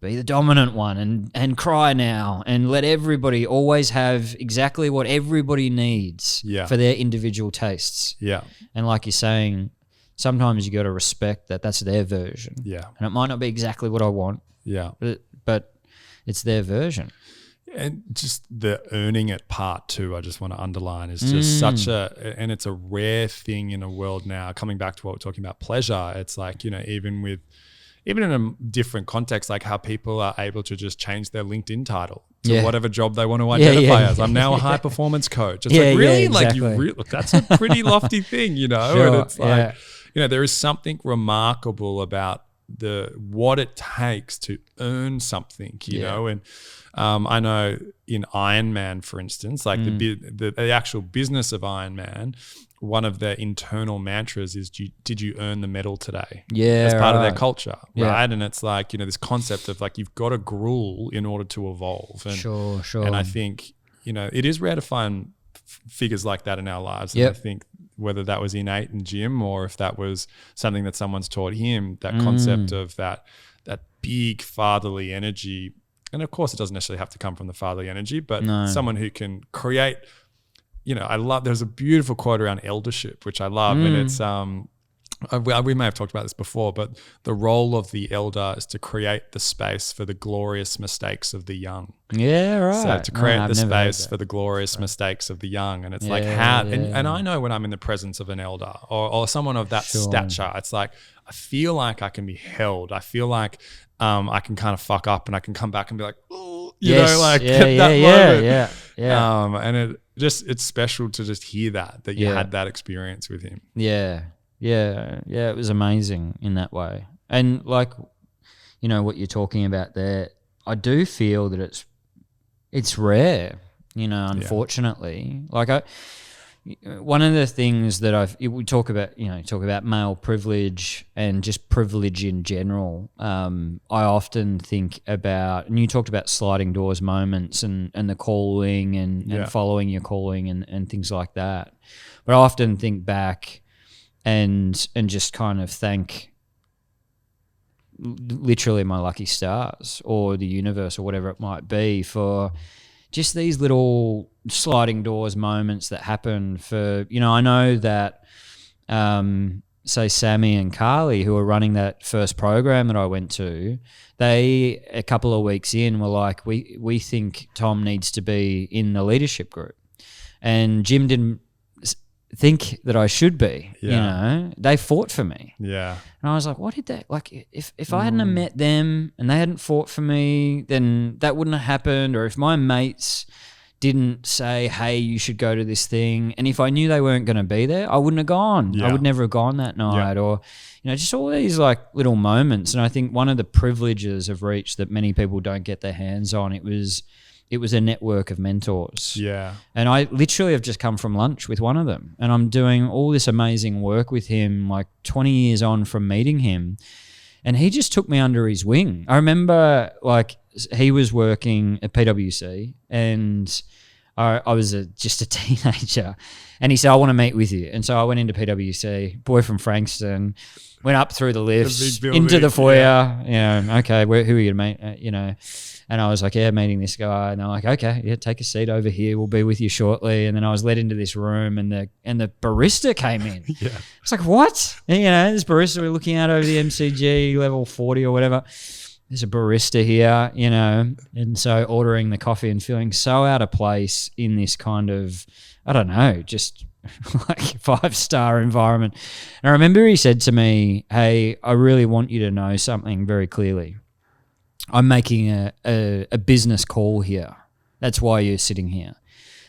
be the dominant one and cry now and let everybody always have exactly what everybody needs for their individual tastes. Yeah. And like you're saying, sometimes you got to respect that that's their version. Yeah. And it might not be exactly what I want. Yeah. But it's their version. And just the earning it part too, I just want to underline, is just such and it's a rare thing in a world now, coming back to what we're talking about, pleasure. It's like, even in a different context, like how people are able to just change their LinkedIn title to whatever job they want to identify as. I'm now a high performance coach. It's like, really? Exactly. Like that's a pretty lofty thing, Sure, and it's like, there is something remarkable about what it takes to earn something, you know. And I know in Iron Man, for instance, like the actual business of Iron Man, one of their internal mantras is, did you earn the medal today? Yeah, as part of their culture, right? And it's like, this concept of like, you've got to gruel in order to evolve. And, sure. And I think, it is rare to find figures like that in our lives. And I think whether that was innate in Jim or if that was something that someone's taught him, that concept of that big fatherly energy. And of course, it doesn't necessarily have to come from the fatherly energy, but someone who can create. I love, there's a beautiful quote around eldership, which I love. And it's, we may have talked about this before, but the role of the elder is to create the space for the glorious mistakes of the young. Yeah, right. So to create the space for the glorious mistakes of the young. And it's like how, and I know when I'm in the presence of an elder or someone of that stature, it's like, I feel like I can be held. I feel like I can kind of fuck up and I can come back and be like, oh, get that moment. And it's special to just hear that you had that experience with him. Yeah, it was amazing in that way. And like, what you're talking about there, I do feel that it's rare, unfortunately. Like one of the things that we talk about male privilege and just privilege in general. I often think about, and you talked about sliding doors moments and the calling and following your calling and things like that. But I often think back and just kind of thank literally my lucky stars or the universe or whatever it might be for just these little sliding doors moments that happen for, I know that, say Sammy and Carly, who are running that first program that I went to, they, a couple of weeks in, were like, we think Tom needs to be in the leadership group. And Jim didn't think that I should be, they fought for me. Yeah. And I was like, what did they, like, if I hadn't have met them and they hadn't fought for me, then that wouldn't have happened. Or if my mates didn't say, hey, you should go to this thing. And if I knew they weren't going to be there, I wouldn't have gone. Yeah. I would never have gone that night. Yeah. Or, just all these like little moments. And I think one of the privileges of Reach that many people don't get their hands on, it was a network of mentors. Yeah. And I literally have just come from lunch with one of them. And I'm doing all this amazing work with him, like 20 years on from meeting him. And he just took me under his wing. I remember like he was working at PwC and I was just a teenager. And he said, I want to meet with you. And so I went into PwC, boy from Frankston, went up through the lifts, into the foyer, okay, who are you going to meet, And I was like, meeting this guy. And they're like, okay, take a seat over here. We'll be with you shortly. And then I was led into this room and the barista came in. Yeah. It's like, what? And, this barista we're looking at over the MCG level 40 or whatever. There's a barista here, and so ordering the coffee and feeling so out of place in this kind of, I don't know, just like 5-star environment. And I remember he said to me, hey, I really want you to know something very clearly. I'm making a business call here. That's why you're sitting here.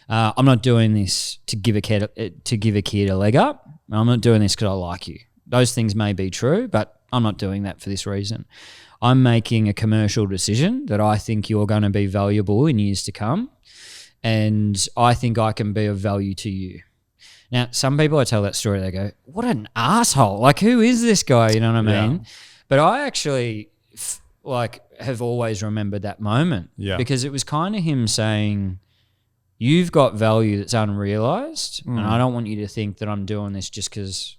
I'm not doing this to give a kid a leg up. I'm not doing this because I like you. Those things may be true, but I'm not doing that for this reason. I'm making a commercial decision that I think you're going to be valuable in years to come, and I think I can be of value to you. Now, some people I tell that story, they go, what an asshole. Like, who is this guy? You know what I mean? But I actually have always remembered that moment because it was kind of him saying, you've got value that's unrealized and I don't want you to think that I'm doing this just because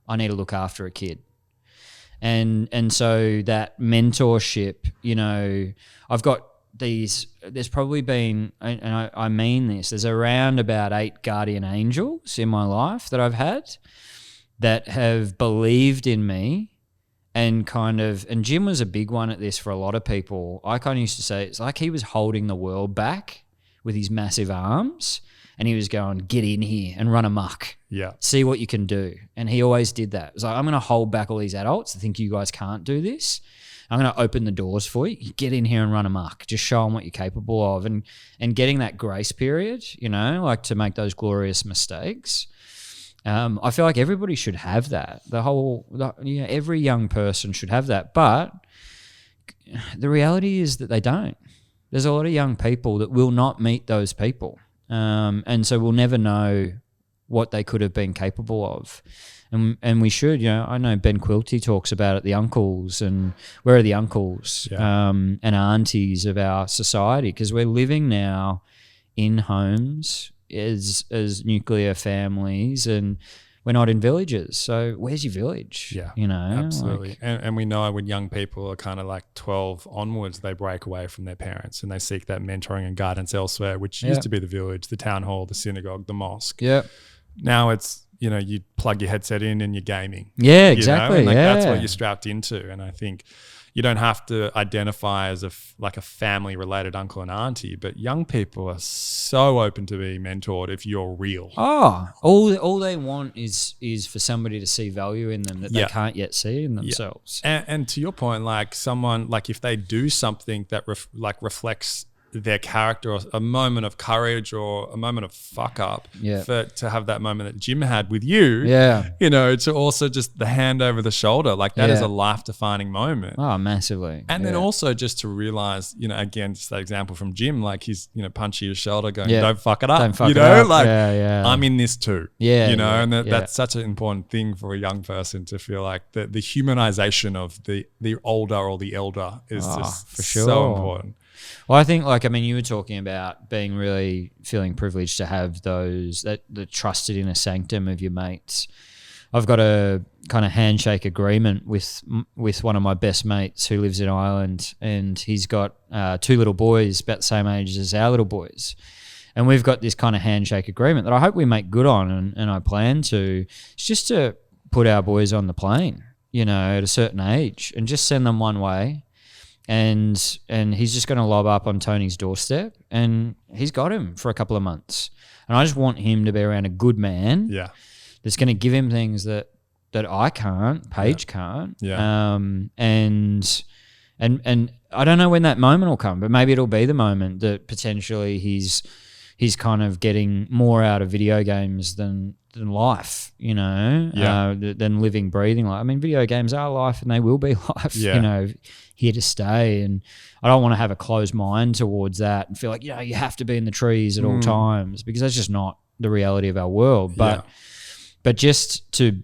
I need to look after a kid. And so that mentorship, I've got there's probably been, and I mean this, there's around about 8 guardian angels in my life that I've had that have believed in me and Jim was a big one at this for a lot of people. I kind of used to say, it's like he was holding the world back with his massive arms and he was going, get in here and run amok. Yeah. See what you can do. And he always did that. It was like, I'm going to hold back all these adults that think you guys can't do this. I'm going to open the doors for you. Get in here and run amok. Just show them what you're capable of. And getting that grace period, to make those glorious mistakes. I feel like everybody should have that. Every young person should have that. But the reality is that they don't. There's a lot of young people that will not meet those people. And so we'll never know what they could have been capable of. And we should, I know Ben Quilty talks about it, the uncles, and where are the uncles and aunties of our society? Because we're living now in homes as nuclear families, and we're not in villages. So where's your village? Yeah, absolutely. And we know when young people are kind of like 12 onwards, they break away from their parents and they seek that mentoring and guidance elsewhere, which used to be the village, the town hall, the synagogue, the mosque. Yeah. Now it's, you plug your headset in and you're gaming. Yeah, exactly. That's what you're strapped into. And I think you don't have to identify as a family related uncle and auntie, but young people are so open to being mentored if you're real. All they want is for somebody to see value in them that they can't yet see in themselves. And to your point, like someone, like if they do something that reflects their character, or a moment of courage or a moment of fuck up, to have that moment that Jim had with you, to also just the hand over the shoulder, like that is a life defining moment. Oh, massively. And then also just to realize, again, just that example from Jim, like he's, punching your should going, don't fuck it up. Don't fuck it up. I'm in this too. And that's such an important thing for a young person to feel like the humanization of the older or the elder is just for sure so important. Well, I think, you were talking about feeling privileged to have the trusted inner sanctum of your mates. I've got a kind of handshake agreement with one of my best mates who lives in Ireland, and he's got 2 little boys about the same age as our little boys. And we've got this kind of handshake agreement that I hope we make good on, and I plan to. It's just to put our boys on the plane, at a certain age, and just send them one way. And he's just going to lob up on Tony's doorstep, and he's got him for a couple of months. And I just want him to be around a good man that's going to give him things that I can't, Paige can't. And I don't know when that moment will come, but maybe it'll be the moment that potentially he's kind of getting more out of video games than life, than living, breathing life. Video games are life, and they will be life, here to stay. And I don't want to have a closed mind towards that and feel like, you have to be in the trees at all times, because that's just not the reality of our world. But just to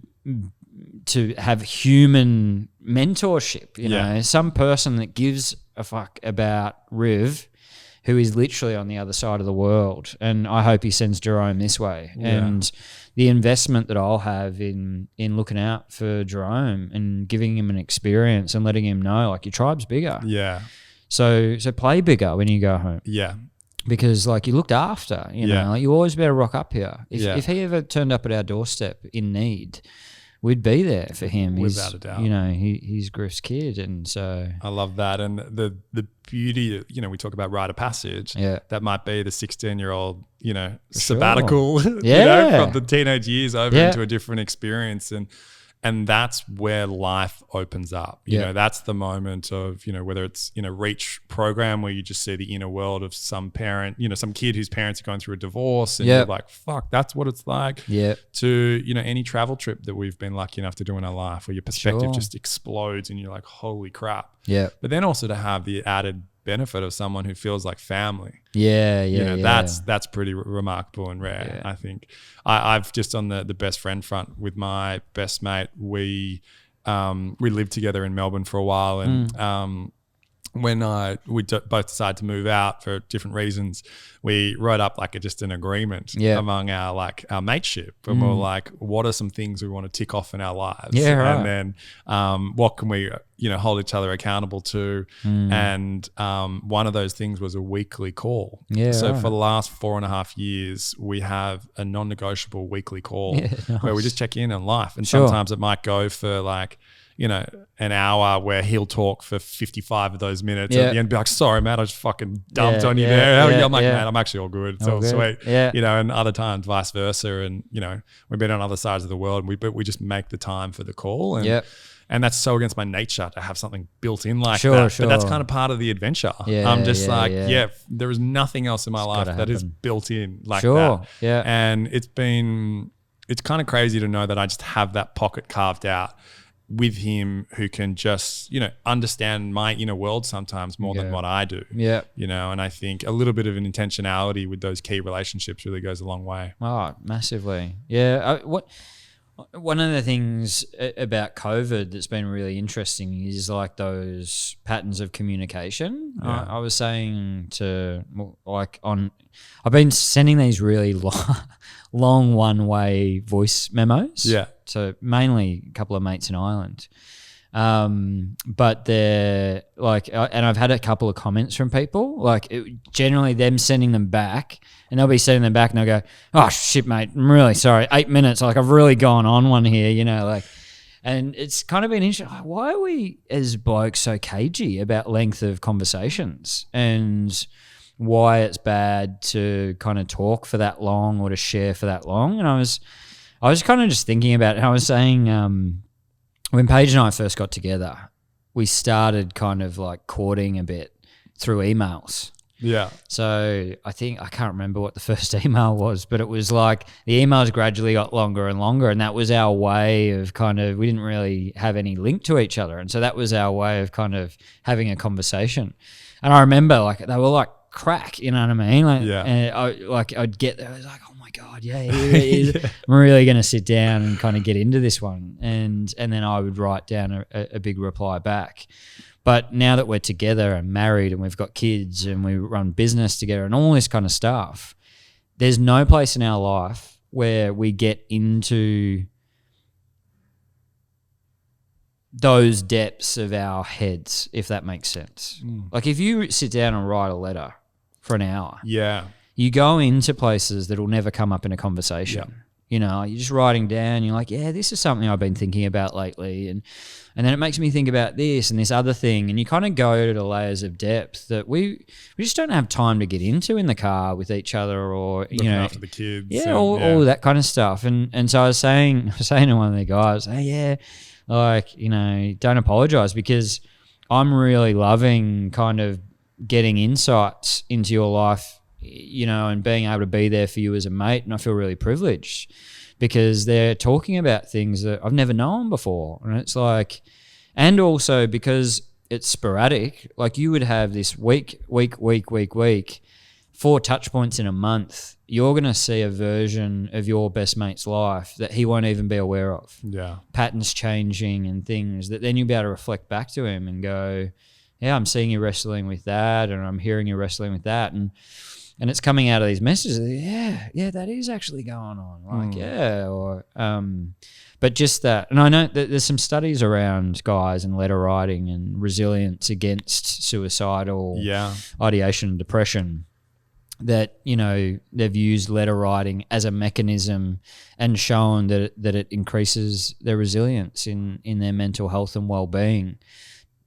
have human mentorship, some person that gives a fuck about Riv, who is literally on the other side of the world. And I hope he sends Jerome this way. And the investment that I'll have in looking out for Jerome and giving him an experience and letting him know, like, your tribe's bigger. Yeah. So play bigger when you go home. Yeah. Because, you looked after, you always better rock up here. If he ever turned up at our doorstep in need, we'd be there for him. Without a doubt. He's Griff's kid. And so I love that. And the beauty, we talk about rite of passage. Yeah. That might be the 16-year-old, sabbatical, from the teenage years over into a different experience. And that's where life opens up. That's the moment of, whether it's in a reach program where you just see the inner world of some parent, some kid whose parents are going through a divorce, and you're like, fuck, that's what it's like. To, any travel trip that we've been lucky enough to do in our life, where your perspective just explodes and you're like, holy crap. But then also to have the added benefit of someone who feels like family. That's pretty remarkable and rare. I think I've just on the best friend front with my best mate, we lived together in Melbourne for a while, and when we both decided to move out for different reasons, we wrote up just an agreement among our mateship, and we're like, what are some things we want to tick off in our lives, and then what can we hold each other accountable to, and one of those things was a weekly call. So for the last 4.5 years, we have a non-negotiable weekly call where we just check in on life, and sometimes it might go for an hour where he'll talk for 55 of those minutes. At the end, be like, sorry, Matt, I just fucking dumped on you there. How are you? I'm like, man, I'm actually all good. It's all sweet. And other times vice versa. And, we've been on other sides of the world, but we just make the time for the call. And that's so against my nature to have something built in like that. But that's kind of part of the adventure. I'm just there is nothing else in my life that is built in like that. And it's been it's kind of crazy to know that I just have that pocket carved out with him who can just, understand my inner world sometimes more than what I do. Yeah. And I think a little bit of an intentionality with those key relationships really goes a long way. Oh, massively. Yeah. One of the things about COVID that's been really interesting is like those patterns of communication. Yeah. I was saying I've been sending these really long one-way voice memos. Yeah. So mainly a couple of mates in Ireland. But they're like, and I've had a couple of comments from people, like generally them sending them back, and they'll be sending them back and they'll go, oh shit, mate, I'm really sorry. 8 minutes. Like I've really gone on one here, and it's kind of been interesting. Like, why are we as blokes so cagey about length of conversations and why it's bad to kind of talk for that long or to share for that long? And I was kind of just thinking about it. I was saying, when Paige and I first got together, we started kind of like courting a bit through emails. Yeah. So I can't remember what the first email was, but it was like the emails gradually got longer and longer, and that was our way of we didn't really have any link to each other. And so that was our way of kind of having a conversation. And I remember like they were like crack, you know what I mean? Like, yeah. And I'd get there, I was like, oh my God, yeah, here it is. Yeah. I'm really going to sit down and kind of get into this one. And then I would write down a big reply back. But now that we're together and married and we've got kids and we run business together and all this kind of stuff, there's no place in our life where we get into those depths of our heads, if that makes sense. Like if you sit down and write a letter for an hour, you go into places that will never come up in a conversation. You're just writing down, you're like, yeah, this is something I've been thinking about lately. And then it makes me think about this and this other thing. And you kind of go to the layers of depth that we just don't have time to get into in the car with each other or, looking after the kids. Yeah, all that kind of stuff. And so I was saying to one of the guys, hey, yeah, like, don't apologize, because I'm really loving kind of getting insights into your life, and being able to be there for you as a mate. And I feel really privileged because they're talking about things that I've never known before. And it's like, and also because it's sporadic, like you would have this week, 4 touch points in a month. You're going to see a version of your best mate's life that he won't even be aware of. Yeah. Patterns changing and things that then you'll be able to reflect back to him and go, yeah, I'm seeing you wrestling with that, and I'm hearing you wrestling with that. And it's coming out of these messages. Yeah, that is actually going on. Like, but just that. And I know that there's some studies around guys and letter writing and resilience against suicidal ideation and depression that, they've used letter writing as a mechanism and shown that it increases their resilience in their mental health and well-being.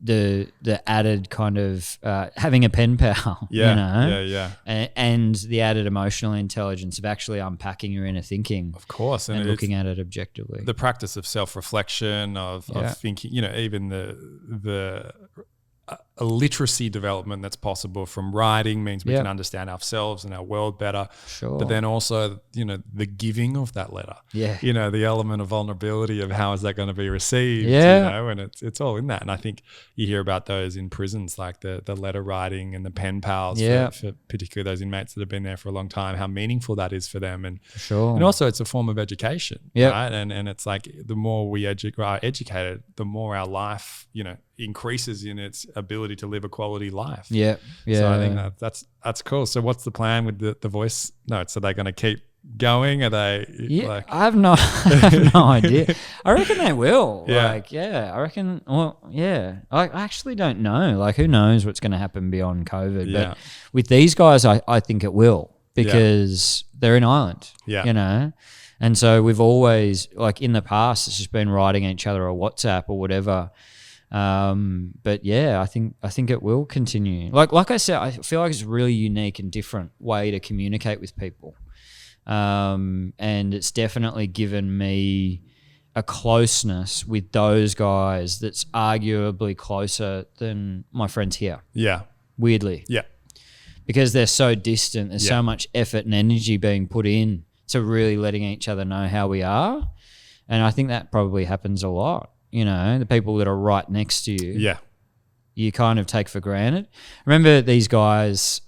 The added kind of having a pen pal, and the added emotional intelligence of actually unpacking your inner thinking, of course, and looking at it objectively. The practice of self-reflection, of thinking, even the literacy development that's possible from writing means we can understand ourselves and our world better. Sure. But then also, the giving of that letter. Yeah. The element of vulnerability of how is that going to be received. And it's all in that. And I think you hear about those in prisons, like the letter writing and the pen pals for particularly those inmates that have been there for a long time, how meaningful that is for them. And and also it's a form of education. Right. And it's like the more we are educated, the more our life, increases in its ability to live a quality life. Yeah. So I think that's cool. So what's the plan with the voice notes? Are they going to keep going? Are they I have no idea. I reckon they will. I reckon, I actually don't know. Like, who knows what's going to happen beyond COVID? But with these guys, I think it will, because they're in Ireland, and so we've always, like in the past, it's just been writing each other a WhatsApp or whatever. But I think it will continue. Like I said, I feel like it's a really unique and different way to communicate with people. And it's definitely given me a closeness with those guys that's arguably closer than my friends here. Yeah. Weirdly. Yeah. Because they're so distant. There's so much effort and energy being put in to really letting each other know how we are. And I think that probably happens a lot. You know, the people that are right next to you. Yeah. You kind of take for granted. Remember these guys,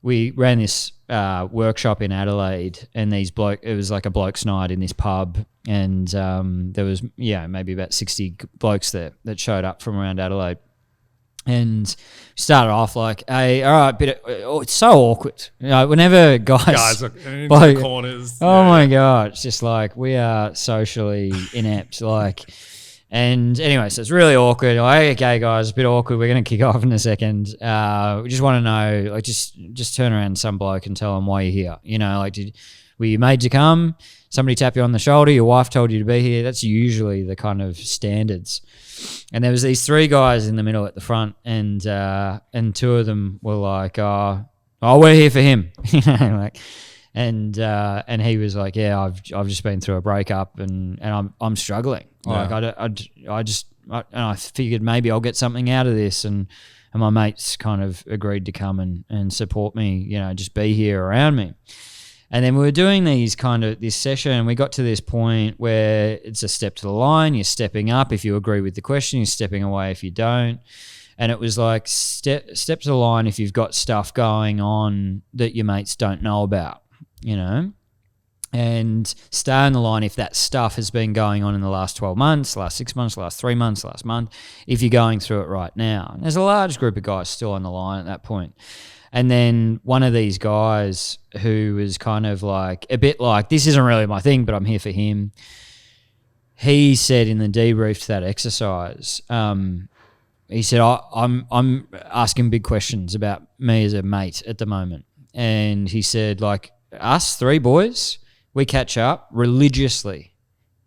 we ran this workshop in Adelaide, and it was like a blokes' night in this pub, and there was maybe about 60 blokes there that showed up from around Adelaide. And started off like, hey, all right, it's so awkward. You know, whenever guys in the corners. Oh my God. It's just like, we are socially inept. Like, and anyway, so it's really awkward. Like, okay, guys, a bit awkward. We're going to kick off in a second. We just want to know, like, just turn around to some bloke and tell them why you're here. You know, like, were you made to come? Somebody tap you on the shoulder? Your wife told you to be here? That's usually the kind of standards. And there was these 3 guys in the middle at the front, and 2 of them were like, "Oh, we're here for him," you know, like, and he was like, "Yeah, I've just been through a breakup, and I'm struggling. Like, I figured maybe I'll get something out of this, and my mates kind of agreed to come and support me, you know, just be here around me." And then we were doing this session, and we got to this point where it's a step to the line. You're stepping up if you agree with the question. You're stepping away if you don't. And it was like step to the line if you've got stuff going on that your mates don't know about, you know. And stay on the line if that stuff has been going on in the last 12 months, last 6 months, last 3 months, last month, if you're going through it right now. And there's a large group of guys still on the line at that point. And then one of these guys who was kind of like a bit like, this isn't really my thing, but I'm here for him. He said in the debrief to that exercise, he said, I'm asking big questions about me as a mate at the moment. And he said, like, us 3 boys, we catch up religiously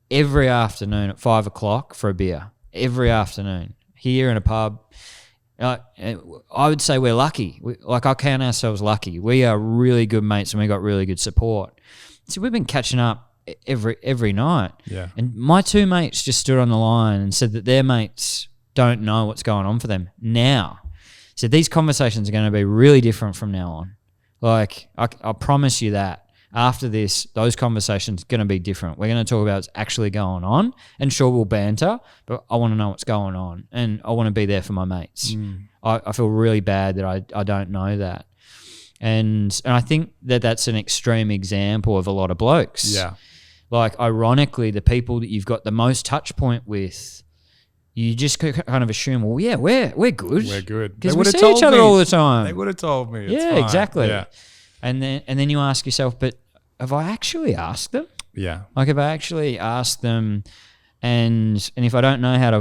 every afternoon at 5 o'clock for a beer. Every afternoon here in a pub. I would say we're lucky. I count ourselves lucky. We are really good mates, and we got really good support. So we've been catching up every night. Yeah. And my 2 mates just stood on the line and said that their mates don't know what's going on for them now. So these conversations are going to be really different from now on. Like, I promise you that. After this, those conversations are going to be different. We're going to talk about what's actually going on, and sure, we'll banter, but I want to know what's going on, and I want to be there for my mates. I feel really bad that I don't know that. And I think that that's an extreme example of a lot of blokes. Yeah. Like, ironically, the people that you've got the most touch point with, you just kind of assume, well, yeah, we're good. We're good. Because we see each other all the time. They would have told me. Yeah, fine. Exactly. Yeah. And then you ask yourself, but have I actually asked them? Yeah. Like, have I actually asked them, and if I don't know how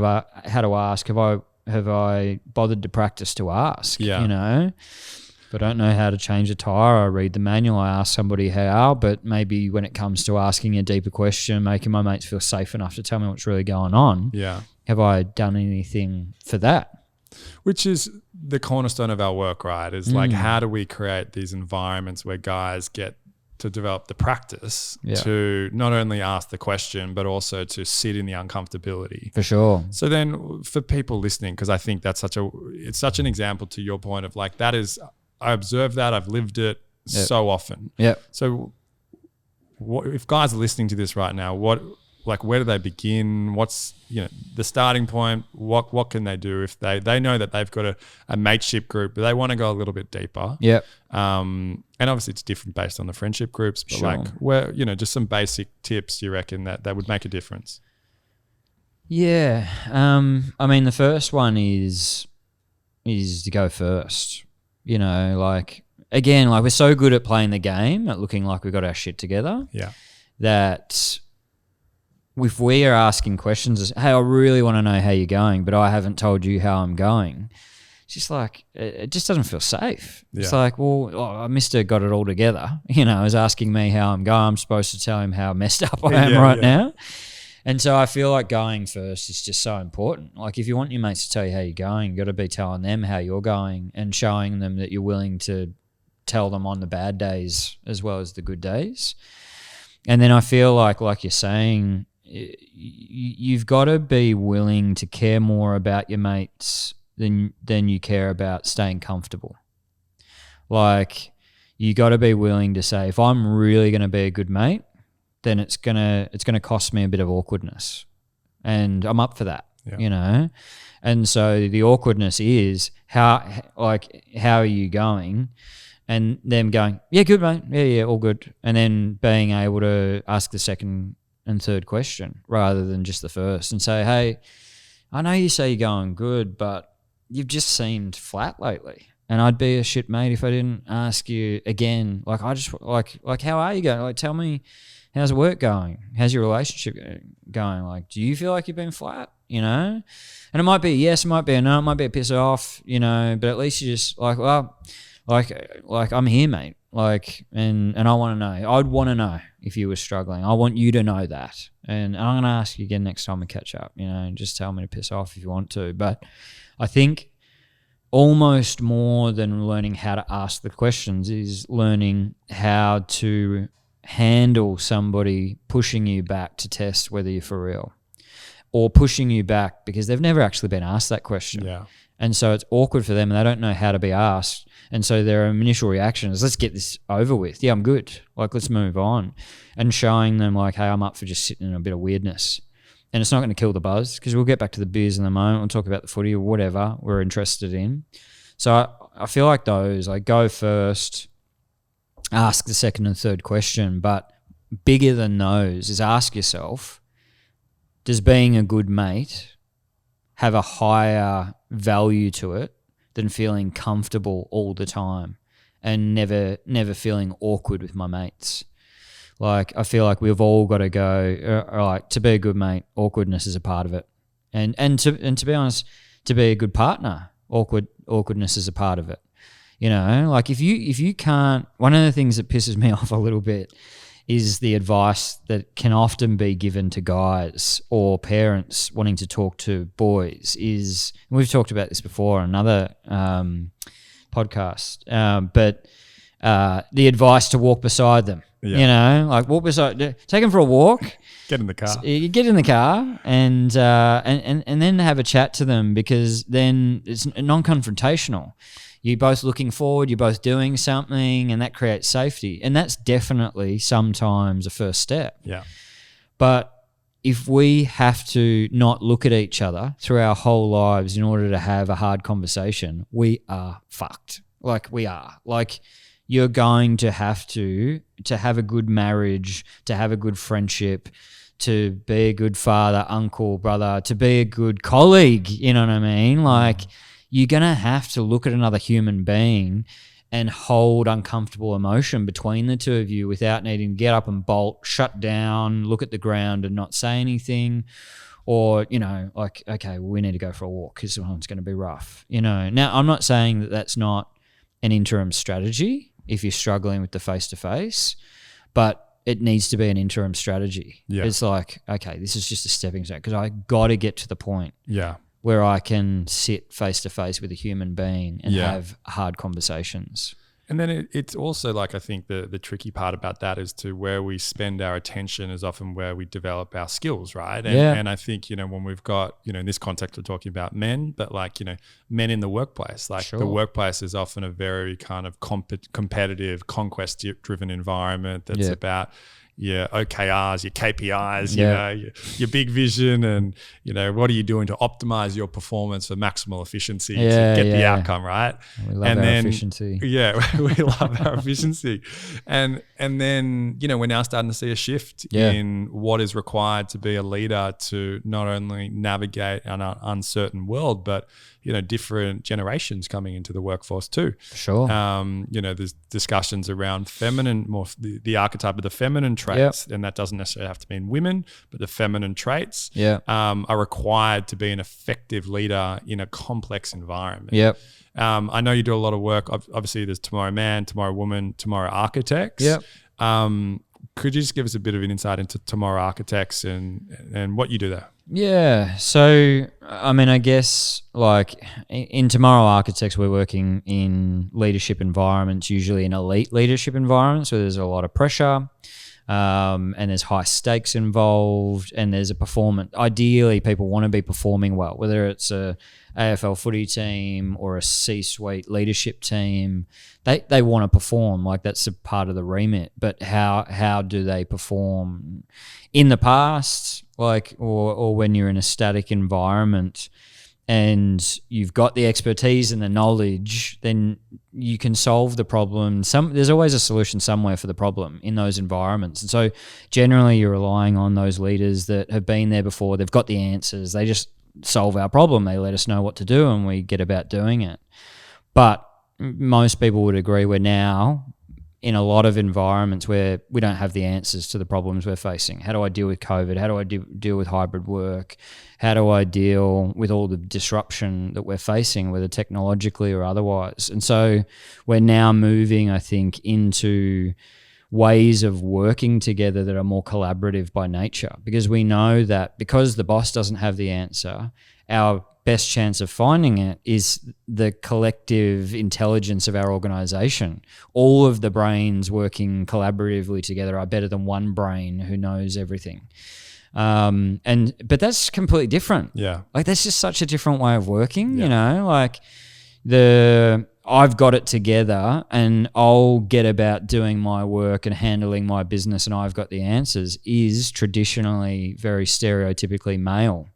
to ask, have I bothered to practice to ask? Yeah. You know, if I don't know how to change a tire, I read the manual, I ask somebody how. But maybe when it comes to asking a deeper question, making my mates feel safe enough to tell me what's really going on, have I done anything for that? Which is the cornerstone of our work, right? Is like, how do we create these environments where guys get to develop the practice to not only ask the question, but also to sit in the uncomfortability. For sure. So then for people listening, because I think that's it's such an example to your point of like, that is, I observe that, I've lived it so often. Yeah. So what, if guys are listening to this right now, where do they begin? What's, the starting point? What can they do if they know that they've got a mateship group, but they want to go a little bit deeper? Yeah. And obviously it's different based on the friendship groups, but Sure. just some basic tips you reckon that would make a difference? Yeah. I mean, the first one is to go first. Again, we're so good at playing the game, at looking like we've got our shit together. Yeah. That if we are asking questions, hey, I really want to know how you're going, but I haven't told you how I'm going. It's just like, it just doesn't feel safe. Yeah. It's like, well, Mr. got it all together. Is asking me how I'm going. I'm supposed to tell him how messed up I am now. And so I feel like going first is just so important. Like, if you want your mates to tell you how you're going, you've got to be telling them how you're going and showing them that you're willing to tell them on the bad days as well as the good days. And then I feel like you're saying, you've got to be willing to care more about your mates than you care about staying comfortable. Like, you got to be willing to say, if I'm really going to be a good mate, then it's gonna cost me a bit of awkwardness, and I'm up for that, you know. And so the awkwardness is how are you going, and them going, yeah, good mate, yeah, all good, and then being able to ask the second and third question rather than just the first, and say, hey, I know you say you're going good, but you've just seemed flat lately. And I'd be a shit mate if I didn't ask you again. Like, I just like how are you going? Like, tell me, how's work going? How's your relationship going? Like, do you feel like you've been flat? You know? And it might be a yes, it might be a no, it might be a piss off, you know, but at least you just like, well, like I'm here, mate. Like, and I want to know. I'd want to know if you were struggling. I want you to know that. And I'm going to ask you again next time we catch up, you know, and just tell me to piss off if you want to. But I think almost more than learning how to ask the questions is learning how to handle somebody pushing you back to test whether you're for real, or pushing you back because they've never actually been asked that question. Yeah. And so it's awkward for them and they don't know how to be asked. And so their initial reaction is, let's get this over with. Yeah, I'm good. Like, let's move on. And showing them like, hey, I'm up for just sitting in a bit of weirdness. And it's not going to kill the buzz, because we'll get back to the beers in a moment. We'll talk about the footy or whatever we're interested in. So I feel like those, like, go first, ask the second and third question. But bigger than those is ask yourself, does being a good mate have a higher value to it than feeling comfortable all the time and never feeling awkward with my mates? Like, I feel like we've all got to go, like, to be a good mate, awkwardness is a part of it. And to be honest, to be a good partner, awkwardness is a part of it. You know, like if you can't, one of the things that pisses me off a little bit is the advice that can often be given to guys or parents wanting to talk to boys is, and we've talked about this before on another podcast, but the advice to walk beside them. Yeah. You know, like walk beside, take them for a walk. Get in the car. You get in the car and then have a chat to them, because then it's non-confrontational. You're both looking forward, you're both doing something, and that creates safety. And that's definitely sometimes a first step. Yeah. But if we have to not look at each other through our whole lives in order to have a hard conversation, we are fucked. Like, we are. Like, you're going to have have a good marriage, to have a good friendship, to be a good father, uncle, brother, to be a good colleague, you know what I mean? Like, you're going to have to look at another human being and hold uncomfortable emotion between the two of you without needing to get up and bolt, shut down, look at the ground and not say anything. Or, you know, like, okay, well, we need to go for a walk because it's going to be rough, you know. Now, I'm not saying that that's not an interim strategy if you're struggling with the face-to-face, but it needs to be an interim strategy. Yeah. It's like, okay, this is just a stepping stone, because I got to get to the point where I can sit face-to-face with a human being and have hard conversations. And then it's also like, I think the tricky part about that is to where we spend our attention is often where we develop our skills, right? And I think, you know, when we've got, you know, in this context, we're talking about men, but like, you know, men in the workplace, like the workplace is often a very kind of competitive, conquest-driven environment that's about your OKRs, your KPIs, you know, your big vision, and, you know, what are you doing to optimize your performance for maximal efficiency to get the outcome, right? We love our efficiency. Yeah, we love our efficiency. And then, you know, we're now starting to see a shift in what is required to be a leader, to not only navigate an uncertain world, but, you know, different generations coming into the workforce too. Sure. You know, there's discussions around feminine, more the archetype of the feminine traits, and that doesn't necessarily have to mean women, but the feminine traits are required to be an effective leader in a complex environment. I know you do a lot of work. Obviously, there's Tomorrow Man, Tomorrow Woman, Tomorrow Architects. Could you just give us a bit of an insight into Tomorrow Architects and what you do there? Yeah. So, I mean, I guess like in Tomorrow Architects, we're working in leadership environments, usually in elite leadership environments where there's a lot of pressure. and there's high stakes involved, and there's a performance. Ideally, people want to be performing well, whether it's a AFL footy team or a C-suite leadership team. They want to perform, like that's a part of the remit. But how do they perform in the past, like or when you're in a static environment and you've got the expertise and the knowledge, then you can solve the problem. There's always a solution somewhere for the problem in those environments. And so generally you're relying on those leaders that have been there before. They've got the answers. They just solve our problem. They let us know what to do and we get about doing it. But most people would agree we're now in a lot of environments where we don't have the answers to the problems we're facing. How do I deal with COVID? How do I deal with hybrid work? How do I deal with all the disruption that we're facing, whether technologically or otherwise? And so we're now moving, I think, into ways of working together that are more collaborative by nature, because we know that because the boss doesn't have the answer, our best chance of finding it is the collective intelligence of our organization. All of the brains working collaboratively together are better than one brain who knows everything. But that's completely different. Yeah. Like that's just such a different way of working, you know, like I've got it together and I'll get about doing my work and handling my business and I've got the answers is traditionally very stereotypically male.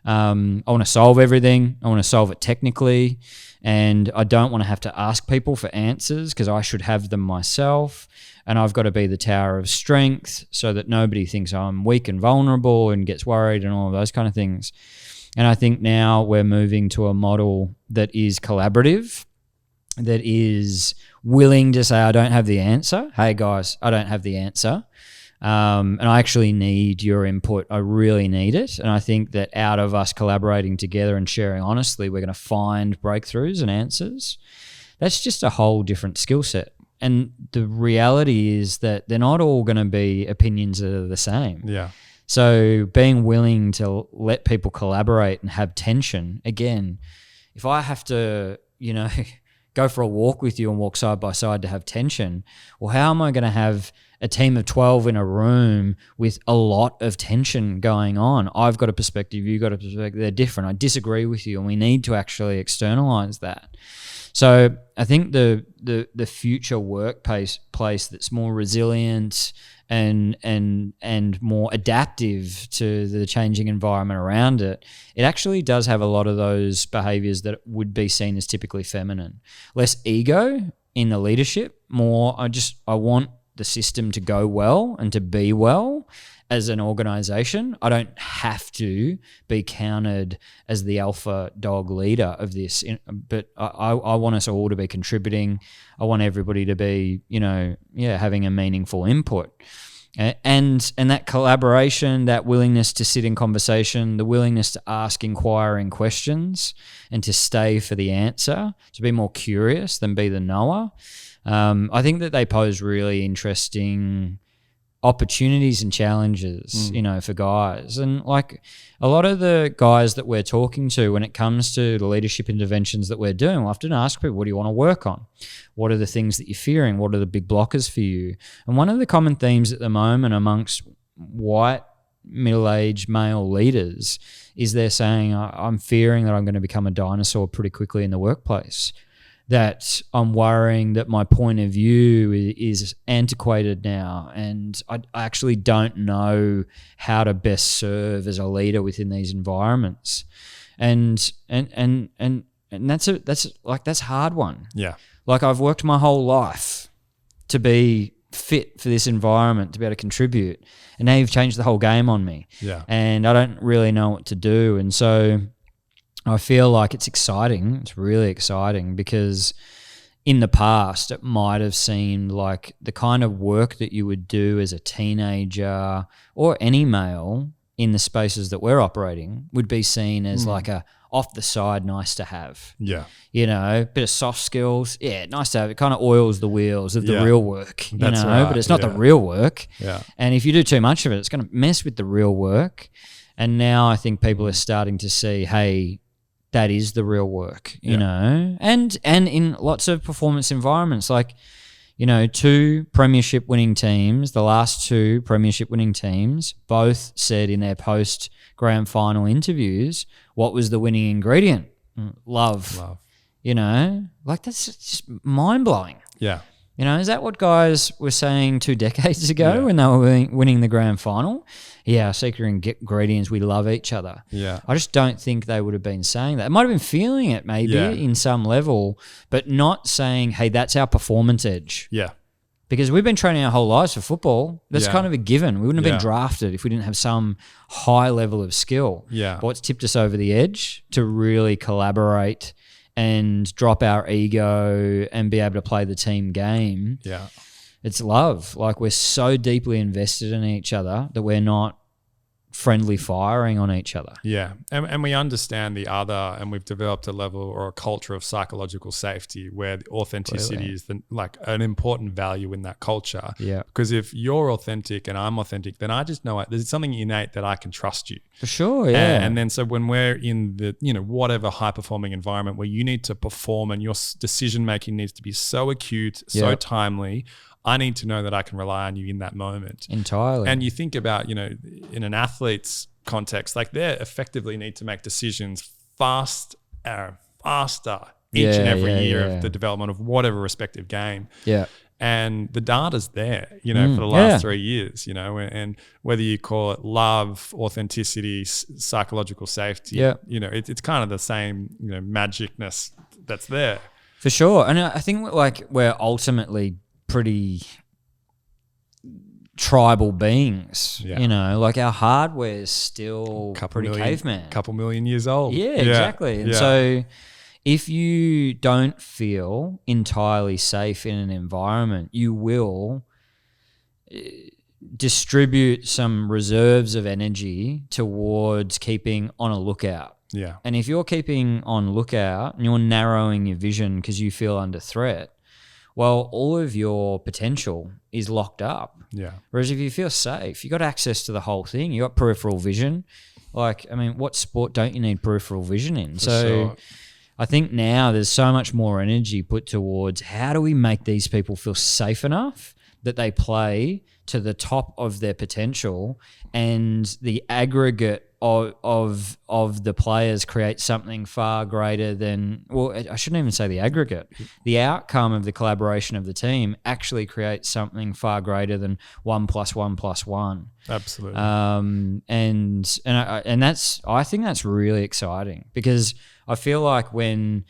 I want to solve everything. I want to solve it technically, and I don't want to have to ask people for answers because I should have them myself. And I've got to be the tower of strength so that nobody thinks I'm weak and vulnerable and gets worried and all of those kind of things. And I think now we're moving to a model that is collaborative, that is willing to say, I don't have the answer. Hey guys, I don't have the answer. And I actually need your input. I really need it. And I think that out of us collaborating together and sharing honestly, we're going to find breakthroughs and answers. That's just a whole different skill set. And the reality is that they're not all going to be opinions that are the same. Yeah. So being willing to let people collaborate and have tension, again, if I have to, you know, go for a walk with you and walk side by side to have tension, well, how am I going to have a team of 12 in a room with a lot of tension going on? I've got a perspective, you've got a perspective, they're different. I disagree with you and we need to actually externalize that. So I think the future workplace that's more resilient and more adaptive to the changing environment around it, it actually does have a lot of those behaviors that would be seen as typically feminine. Less ego in the leadership, more I want the system to go well and to be well as an organization. I don't have to be counted as the alpha dog leader of this, but I want us all to be contributing. I want everybody to be, having a meaningful input. And that collaboration, that willingness to sit in conversation, the willingness to ask inquiring questions and to stay for the answer, to be more curious than be the knower. I think that they pose really interesting opportunities and challenges, for guys. And like a lot of the guys that we're talking to when it comes to the leadership interventions that we're doing, we'll often ask people, what do you want to work on? What are the things that you're fearing? What are the big blockers for you? And one of the common themes at the moment amongst white middle-aged male leaders is they're saying, I'm fearing that I'm going to become a dinosaur pretty quickly in the workplace. That I'm worrying that my point of view is antiquated now, and I actually don't know how to best serve as a leader within these environments, and that's a hard one. Yeah, like I've worked my whole life to be fit for this environment, to be able to contribute, and now you've changed the whole game on me. Yeah, and I don't really know what to do, and so I feel like it's exciting. It's really exciting because in the past, it might have seemed like the kind of work that you would do as a teenager or any male in the spaces that we're operating would be seen as like a off the side, nice to have. Yeah. Bit of soft skills. Yeah, nice to have. It kind of oils the wheels of the real work, That's right. but it's not the real work. Yeah. And if you do too much of it, it's going to mess with the real work. And now I think people are starting to see, hey, that is the real work, you know, and in lots of performance environments, like, two premiership winning teams, the last two premiership winning teams, both said in their post grand final interviews, what was the winning ingredient? Love. That's just mind blowing. Yeah. Is that what guys were saying 2 decades ago when they were winning the grand final? Yeah, our secret ingredients, we love each other. Yeah. I just don't think they would have been saying that. They might have been feeling it maybe in some level, but not saying, hey, that's our performance edge. Yeah. Because we've been training our whole lives for football. That's kind of a given. We wouldn't have been drafted if we didn't have some high level of skill. Yeah. But what's tipped us over the edge to really collaborate and drop our ego and be able to play the team game. Yeah. It's love. Like, we're so deeply invested in each other that we're not friendly firing on each other. Yeah. And we understand the other, and we've developed a level or a culture of psychological safety where the authenticity is an important value in that culture. Yeah. Because if you're authentic and I'm authentic, then I just know there's something innate that I can trust you. For sure, yeah. And then so when we're in the, whatever high performing environment where you need to perform and your decision making needs to be so acute, so timely, I need to know that I can rely on you in that moment. Entirely. And you think about, in an athlete's context, like they effectively need to make decisions faster each and every year of the development of whatever respective game. Yeah. And the data's there, for the last 3 years, and whether you call it love, authenticity, psychological safety, it's kind of the same, magicness that's there. For sure. And I think we're ultimately pretty tribal beings, our hardware is still caveman. Couple million years old. Yeah, exactly. And so if you don't feel entirely safe in an environment, you will distribute some reserves of energy towards keeping on a lookout. Yeah. And if you're keeping on lookout and you're narrowing your vision because you feel under threat, well, all of your potential is locked up. Yeah. Whereas if you feel safe, you got access to the whole thing. You got peripheral vision. What sport don't you need peripheral vision in? Sure. I think now there's so much more energy put towards how do we make these people feel safe enough that they play to the top of their potential, and the aggregate of the players create something far greater than, I shouldn't even say the aggregate. The outcome of the collaboration of the team actually creates something far greater than 1 + 1 + 1. Absolutely. I think that's really exciting, because I feel like when,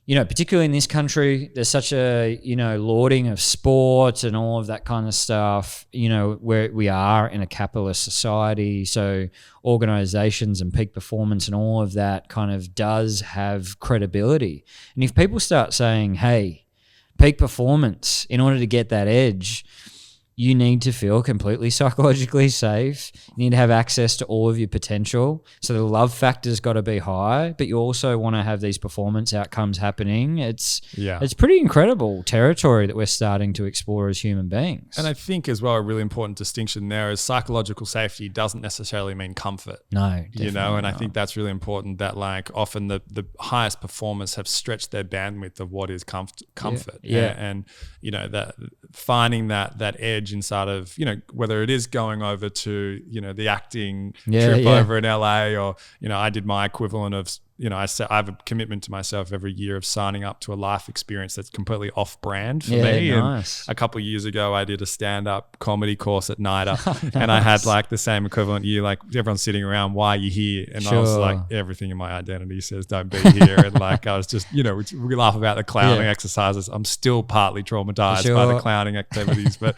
particularly in this country, there's such a, lauding of sport and all of that kind of stuff, where we are in a capitalist society. So organizations and peak performance and all of that kind of does have credibility. And if people start saying, hey, peak performance, in order to get that edge, you need to feel completely psychologically safe. You need to have access to all of your potential. So the love factor's got to be high, but you also want to have these performance outcomes happening. It's pretty incredible territory that we're starting to explore as human beings. And I think as well, a really important distinction there is psychological safety doesn't necessarily mean comfort. No, definitely and not. I think that's really important, that often the highest performers have stretched their bandwidth of what is comfort. Yeah. And that finding that edge inside of, whether it is going over to, the acting trip over in LA, or, I did my equivalent of, I have a commitment to myself every year of signing up to a life experience that's completely off brand for me. Nice. And a couple of years ago, I did a stand-up comedy course at NIDA, and I had the same equivalent year, everyone's sitting around, why are you here? And I was like, everything in my identity says don't be here. And I was just, we laugh about the clowning exercises. I'm still partly traumatized by the clowning activities, but,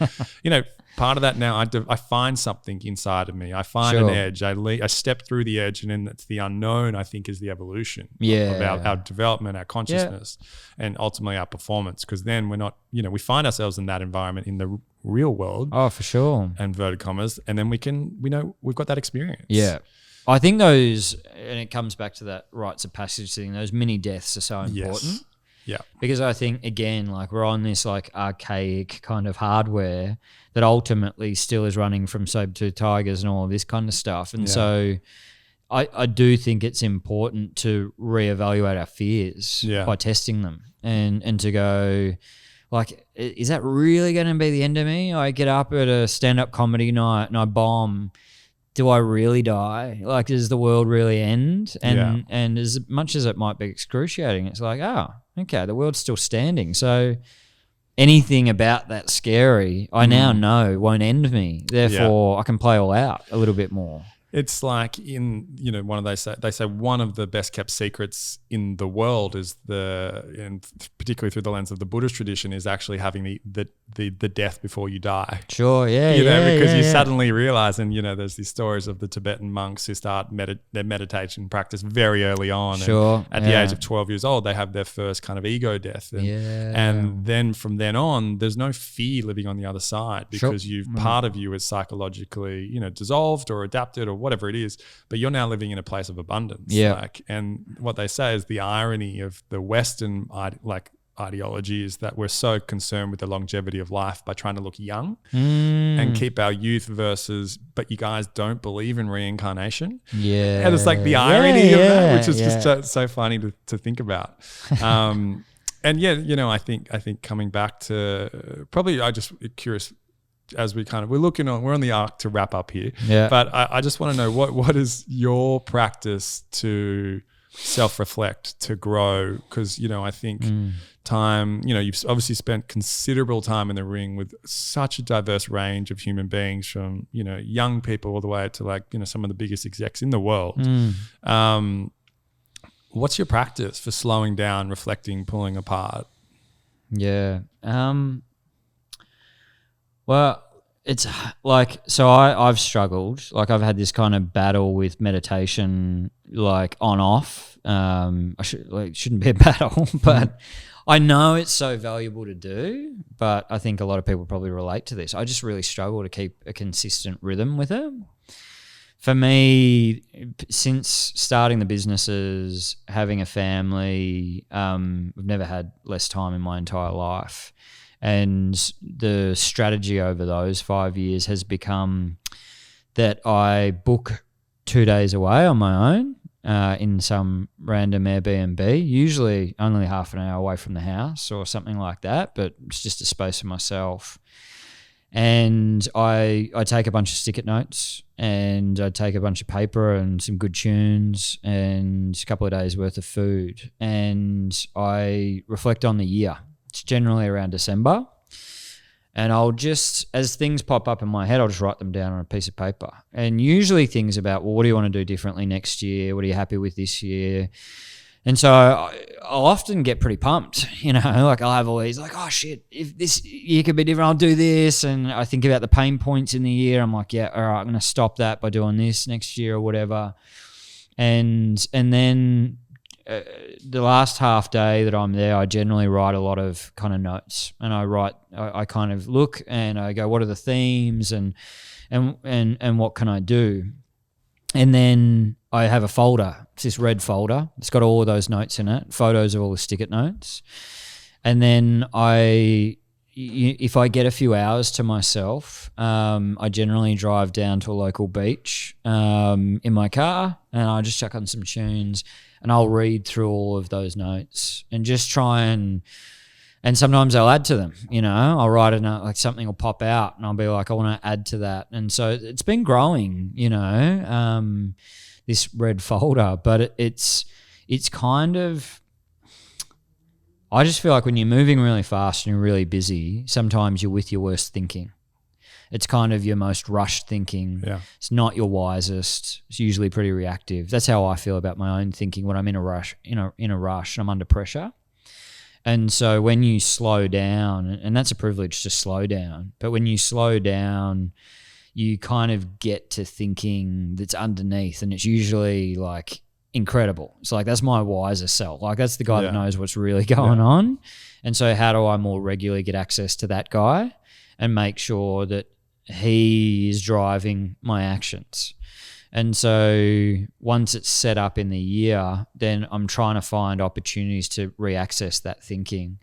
part of that now, I find something inside of me. I find an edge. I step through the edge, and then it's the unknown, I think, is the evolution of our development, our consciousness, and ultimately our performance. Because then we're not, we find ourselves in that environment in the real world. Oh, for sure. Inverted commas. And then we know we've got that experience. Yeah. I think those, and it comes back to that rites of passage thing, those mini deaths are so important. Yes. Yeah. Because I think, again, we're on this archaic kind of hardware that ultimately still is running from saber-toothed tigers and all of this kind of stuff. And so I do think it's important to reevaluate our fears by testing them and to go, like, is that really going to be the end of me? I get up at a stand-up comedy night and I bomb. Do I really die? Like, does the world really end? And as much as it might be excruciating, it's like, oh, okay, the world's still standing. So anything about that scary, I now know won't end me. Therefore, I can play all out a little bit more. It's like they say one of the best kept secrets in the world is and particularly through the lens of the Buddhist tradition, is actually having the death before you die. Sure, yeah, because you suddenly realize, and there's these stories of the Tibetan monks who start their meditation practice very early on. Sure, and at the age of 12 years old, they have their first kind of ego death, and then from then on, there's no fear living on the other side, because part of you is psychologically dissolved or adapted or whatever it is, but you're now living in a place of abundance. Yeah. And what they say is the irony of the Western ideology is that we're so concerned with the longevity of life by trying to look young and keep our youth but you guys don't believe in reincarnation. Yeah. And it's like the irony of that, which is just so funny to think about. And I think coming back to probably, I just curious, as we're on the arc to wrap up here. Yeah. But I just want to know what is your practice to self-reflect, to grow? Because, I think time, you've obviously spent considerable time in the ring with such a diverse range of human beings, from, young people all the way to some of the biggest execs in the world. What's your practice for slowing down, reflecting, pulling apart? Yeah. Well, it's like, so I've struggled. Like, I've had this kind of battle with meditation, like on off. It shouldn't be a battle, but I know it's so valuable to do. But I think a lot of people probably relate to this. I just really struggle to keep a consistent rhythm with it. For me, since starting the businesses, having a family, I've never had less time in my entire life. And the strategy over those 5 years has become that I book 2 days away on my own in some random Airbnb, usually only half an hour away from the house or something like that, but it's just a space for myself. And I take a bunch of stick-it notes, and I take a bunch of paper and some good tunes and a couple of days worth of food, and I reflect on the year. It's generally around December. And I'll just, as things pop up in my head, I'll just write them down on a piece of paper. And usually things about, well, what do you want to do differently next year? What are you happy with this year? And so I'll often get pretty pumped, like I'll have all these like, oh shit, if this year could be different, I'll do this. And I think about the pain points in the year. I'm like, yeah, all right, I'm going to stop that by doing this next year or whatever. And then the last half day that I'm there, I generally write a lot of kind of notes, and I kind of look and I go, what are the themes and what can I do? And then I have a folder. It's this red folder. It's got all of those notes in it, photos of all the stick-it notes. And then if I get a few hours to myself, I generally drive down to a local beach in my car, and I just chuck on some tunes, and I'll read through all of those notes and just try and sometimes I'll add to them, I'll write a note, like something will pop out and I'll be like, I want to add to that. And so it's been growing, this red folder, but it's kind of, I just feel like when you're moving really fast and you're really busy, sometimes you're with your worst thinking. It's kind of your most rushed thinking. Yeah. It's not your wisest. It's usually pretty reactive. That's how I feel about my own thinking when I'm in a rush, in a rush and I'm under pressure. And so when you slow down, and that's a privilege to slow down, but when you slow down, you kind of get to thinking that's underneath, and it's usually like incredible. It's like, that's my wiser self. Like, that's the guy that knows what's really going on. And so how do I more regularly get access to that guy and make sure that he is driving my actions? And so once it's set up in the year, then I'm trying to find opportunities to re-access that thinking.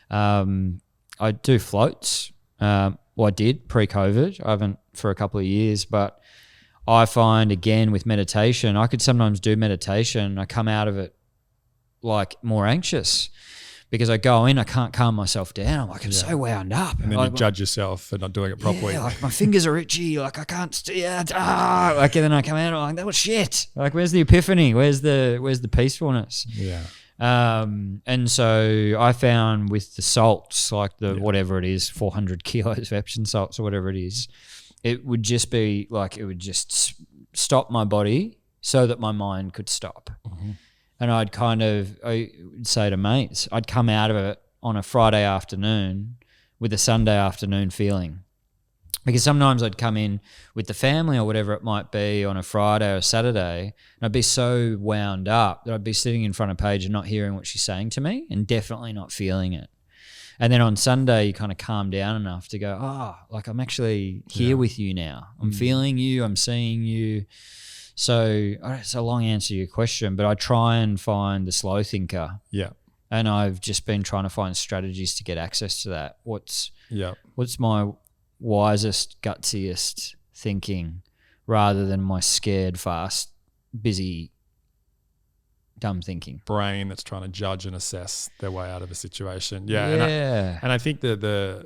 I do floats. Well, I did pre-COVID. I haven't for a couple of years, but I find, again, with meditation, I could sometimes do meditation. I come out of it like more anxious because I go in, I can't calm myself down. I'm like, I'm so wound up. And then like, you judge yourself for not doing it properly. Yeah, like my fingers are itchy. Like I can't. Like, and then I come out. I'm like, that was shit. Like, where's the epiphany? Where's the peacefulness? Yeah. And so I found with the salts, like the whatever it is, 400 kilos of Epsom salts or whatever it is, it would just be like it would just stop my body so that my mind could stop. Mm-hmm. And I would say to mates, I'd come out of it on a Friday afternoon with a Sunday afternoon feeling. Because sometimes I'd come in with the family or whatever it might be on a Friday or a Saturday, and I'd be so wound up that I'd be sitting in front of Paige and not hearing what she's saying to me and definitely not feeling it. And then on Sunday, you kind of calm down enough to go, like I'm actually here with you now. I'm feeling you. I'm seeing you. So it's a long answer to your question, but I try and find the slow thinker. Yeah. And I've just been trying to find strategies to get access to that. What's my wisest, gutsiest thinking rather than my scared, fast, busy, dumb thinking. Brain that's trying to judge and assess their way out of a situation. Yeah. And I think the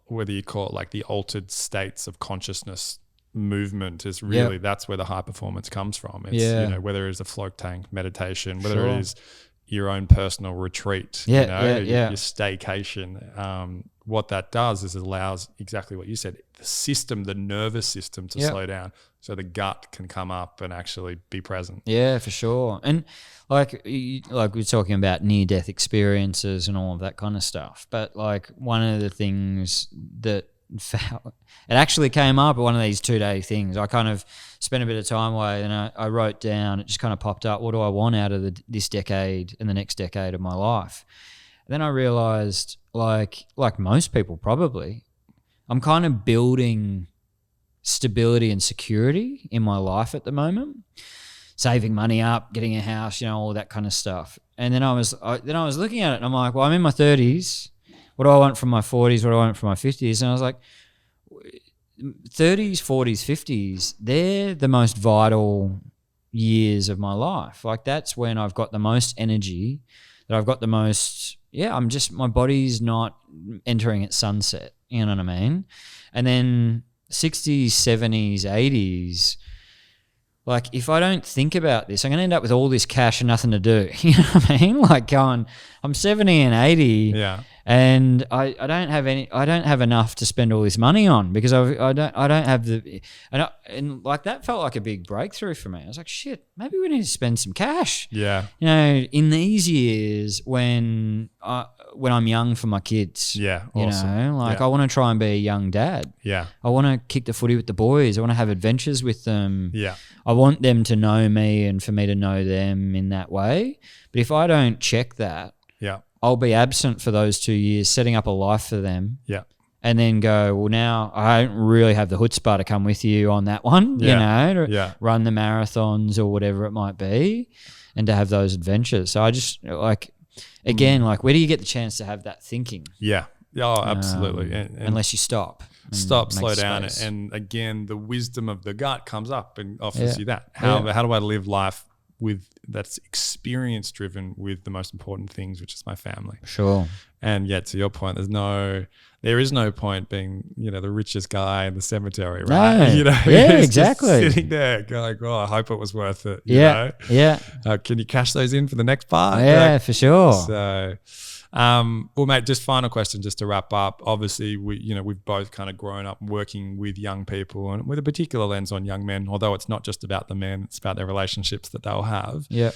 whether you call it like the altered states of consciousness movement is really that's where the high performance comes from. It's whether it's a float tank meditation, whether it is your own personal retreat, your staycation. What that does is it allows exactly what you said, the nervous system to slow down so the gut can come up and actually be present. Yeah, for sure. And like we're talking about near-death experiences and all of that kind of stuff. But like one of the things that it actually came up at one of these 2-day things. I kind of spent a bit of time away and I wrote down, it just kind of popped up, what do I want out of this decade and the next decade of my life? And then I realized, like most people probably, I'm kind of building stability and security in my life at the moment, saving money up, getting a house, all that kind of stuff. And then I was looking at it and I'm like, well, I'm in my 30s. What do I want from my 40s? What do I want from my 50s? And I was like, 30s, 40s, 50s, they're the most vital years of my life. Like that's when I've got the most energy, that I've got the most, my body's not entering its sunset. You know what I mean? And then 60s, 70s, 80s, like if I don't think about this, I'm going to end up with all this cash and nothing to do. You know what I mean? Like going, I'm 70 and 80. Yeah. And I don't have enough to spend all this money on because I don't have the and like that felt like a big breakthrough for me. I was like, shit, maybe we need to spend some cash. Yeah. In these years when I'm young for my kids. Yeah. Awesome. I want to try and be a young dad. Yeah. I want to kick the footy with the boys. I want to have adventures with them. Yeah. I want them to know me and for me to know them in that way. But if I don't check that, I'll be absent for those 2 years, setting up a life for them. Yeah. And then go, well, now I don't really have the chutzpah to come with you on that one, to run the marathons or whatever it might be and to have those adventures. So I just where do you get the chance to have that thinking? Yeah. Oh, absolutely. And unless you stop, slow down. And again, the wisdom of the gut comes up and offers you that. How do I live life that's experience driven with the most important things, which is my family. Sure. And yet to your point, there is no point being, the richest guy in the cemetery, right? No. Exactly. Sitting there going, I hope it was worth it. Yeah. Can you cash those in for the next part? Yeah, for sure. So, well, mate, just final question, just to wrap up. Obviously, we've both kind of grown up working with young people and with a particular lens on young men, although it's not just about the men, it's about their relationships that they'll have. Yeah.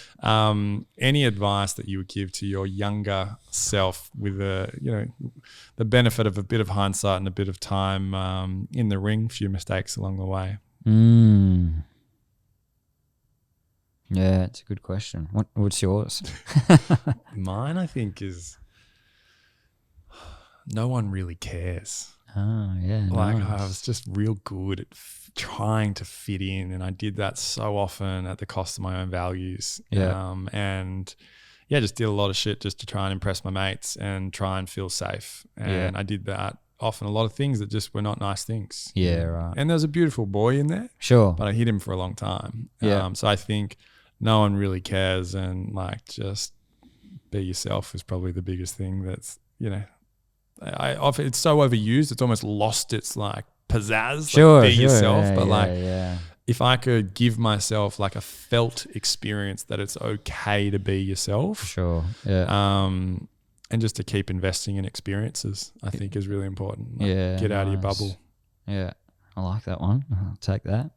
Any advice that you would give to your younger self with the benefit of a bit of hindsight and a bit of time in the ring, few mistakes along the way? Yeah, it's a good question. What's yours? Mine, I think, is no one really cares. Oh, yeah. Nice. Nice. I was just real good at trying to fit in, and I did that so often at the cost of my own values. Yeah. Just did a lot of shit just to try and impress my mates and try and feel safe. And I did that often, a lot of things that just were not nice things. Yeah, right. And there was a beautiful boy in there. Sure. But I hid him for a long time. Yeah. So I think no one really cares, and just be yourself is probably the biggest thing. That's, you know, it's so overused. It's almost lost its like pizzazz. Sure, like, be yourself. Yeah, but if I could give myself like a felt experience that it's okay to be yourself. Sure. Yeah. And just to keep investing in experiences, I think is really important. Like, get out of your bubble. Yeah. I like that one. I'll take that.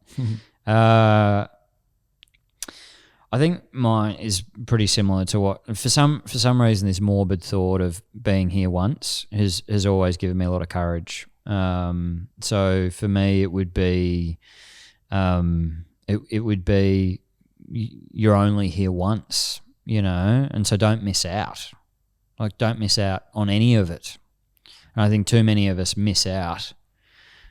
I think mine is pretty similar to what, for some reason, this morbid thought of being here once has always given me a lot of courage. So for me, it would be, you're only here once, you know, and so don't miss out. Like, don't miss out on any of it. And I think too many of us miss out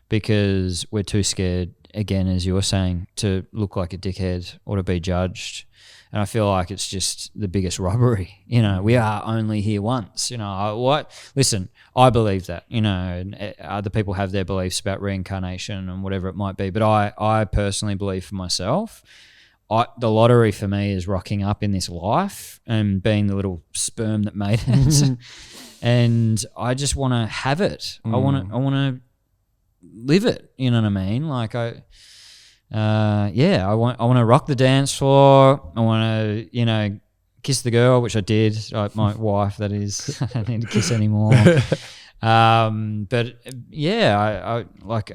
because we're too scared, again, as you were saying, to look like a dickhead or to be judged. And I feel like it's just the biggest robbery. You know, we are only here once. You know, listen, I believe that, you know, and other people have their beliefs about reincarnation and whatever it might be. But I personally believe for myself, the lottery for me is rocking up in this life and being the little sperm that made it. And I just want to have it. I want to live it. You know what I mean? Like I want to rock the dance floor. I want to, you know, kiss the girl, which I did. My wife, that is. I don't need to kiss anymore. But yeah,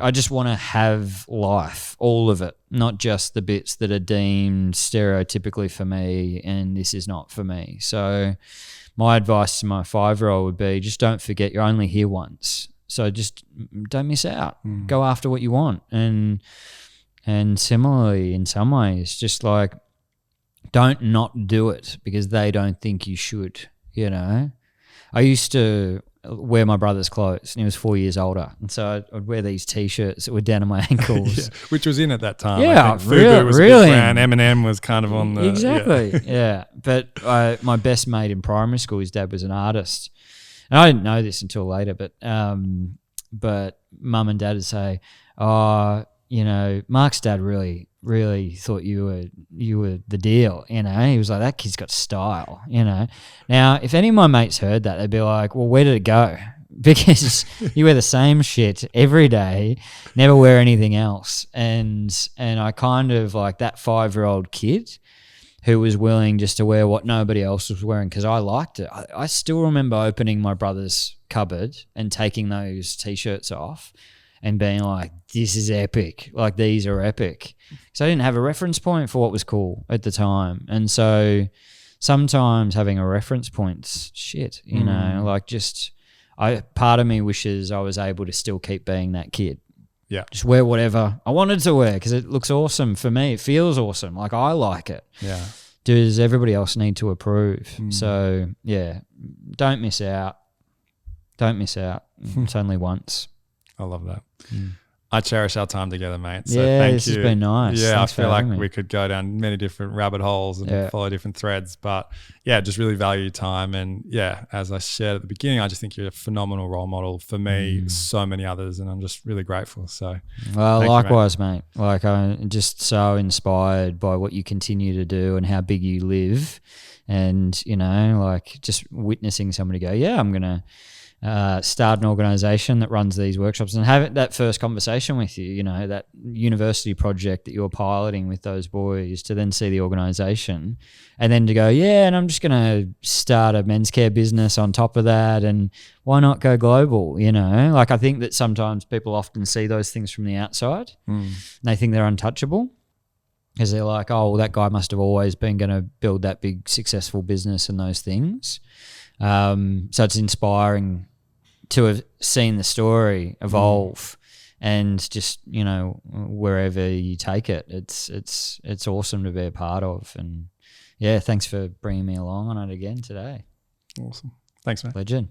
I just want to have life, all of it, not just the bits that are deemed stereotypically for me, and this is not for me. So my advice to my 5-year-old would be, just don't forget you're only here once. So just don't miss out. Go after what you want. And similarly, in some ways, just like, don't not do it because they don't think you should, you know. I used to wear my brother's clothes, and he was 4 years older, and so I'd wear these T-shirts that were down to my ankles. Which was in at that time. Yeah, I think Fubu was really. A big brand. M&M was kind of on the... Exactly, yeah. But my best mate in primary school, his dad was an artist. And I didn't know this until later, but mum and dad would say, oh, you know, Mark's dad really thought you were the deal, you know. He was like, that kid's got style, you know. Now, if any of my mates heard that, they'd be like, well, where did it go? Because you wear the same shit every day, never wear anything else. And I kind of like that 5-year-old kid who was willing just to wear what nobody else was wearing because I liked it. I still remember opening my brother's cupboard and taking those T-shirts off and being like, this is epic. Like, these are epic. So I didn't have a reference point for what was cool at the time. And so sometimes having a reference point's shit, you know, like just part of me wishes I was able to still keep being that kid. Yeah. Just wear whatever I wanted to wear because it looks awesome for me. It feels awesome. Like, I like it. Yeah. Does everybody else need to approve? So, yeah, don't miss out. Don't miss out. It's only once. I love that. I cherish our time together, mate. So yeah, thank this you. has been nice. Yeah, Thanks I feel like we could go down many different rabbit holes and follow different threads. But yeah, just really value your time. And yeah, as I shared at the beginning, I just think you're a phenomenal role model for me, so many others, and I'm just really grateful. So well, likewise, mate. Like, I'm just so inspired by what you continue to do and how big you live. And, you know, like just witnessing somebody go, yeah, I'm going to start an organisation that runs these workshops and have that first conversation with you, you know, that university project that you're piloting with those boys, to then see the organisation and then to go, yeah, and I'm just going to start a men's care business on top of that, and why not go global, you know? Like, I think that sometimes people often see those things from the outside and they think they're untouchable because they're like, oh, well, that guy must have always been going to build that big successful business and those things. So it's inspiring to have seen the story evolve and just, you know, wherever you take it, it's awesome to be a part of. And yeah, thanks for bringing me along on it again today. Awesome. Thanks, man. Legend.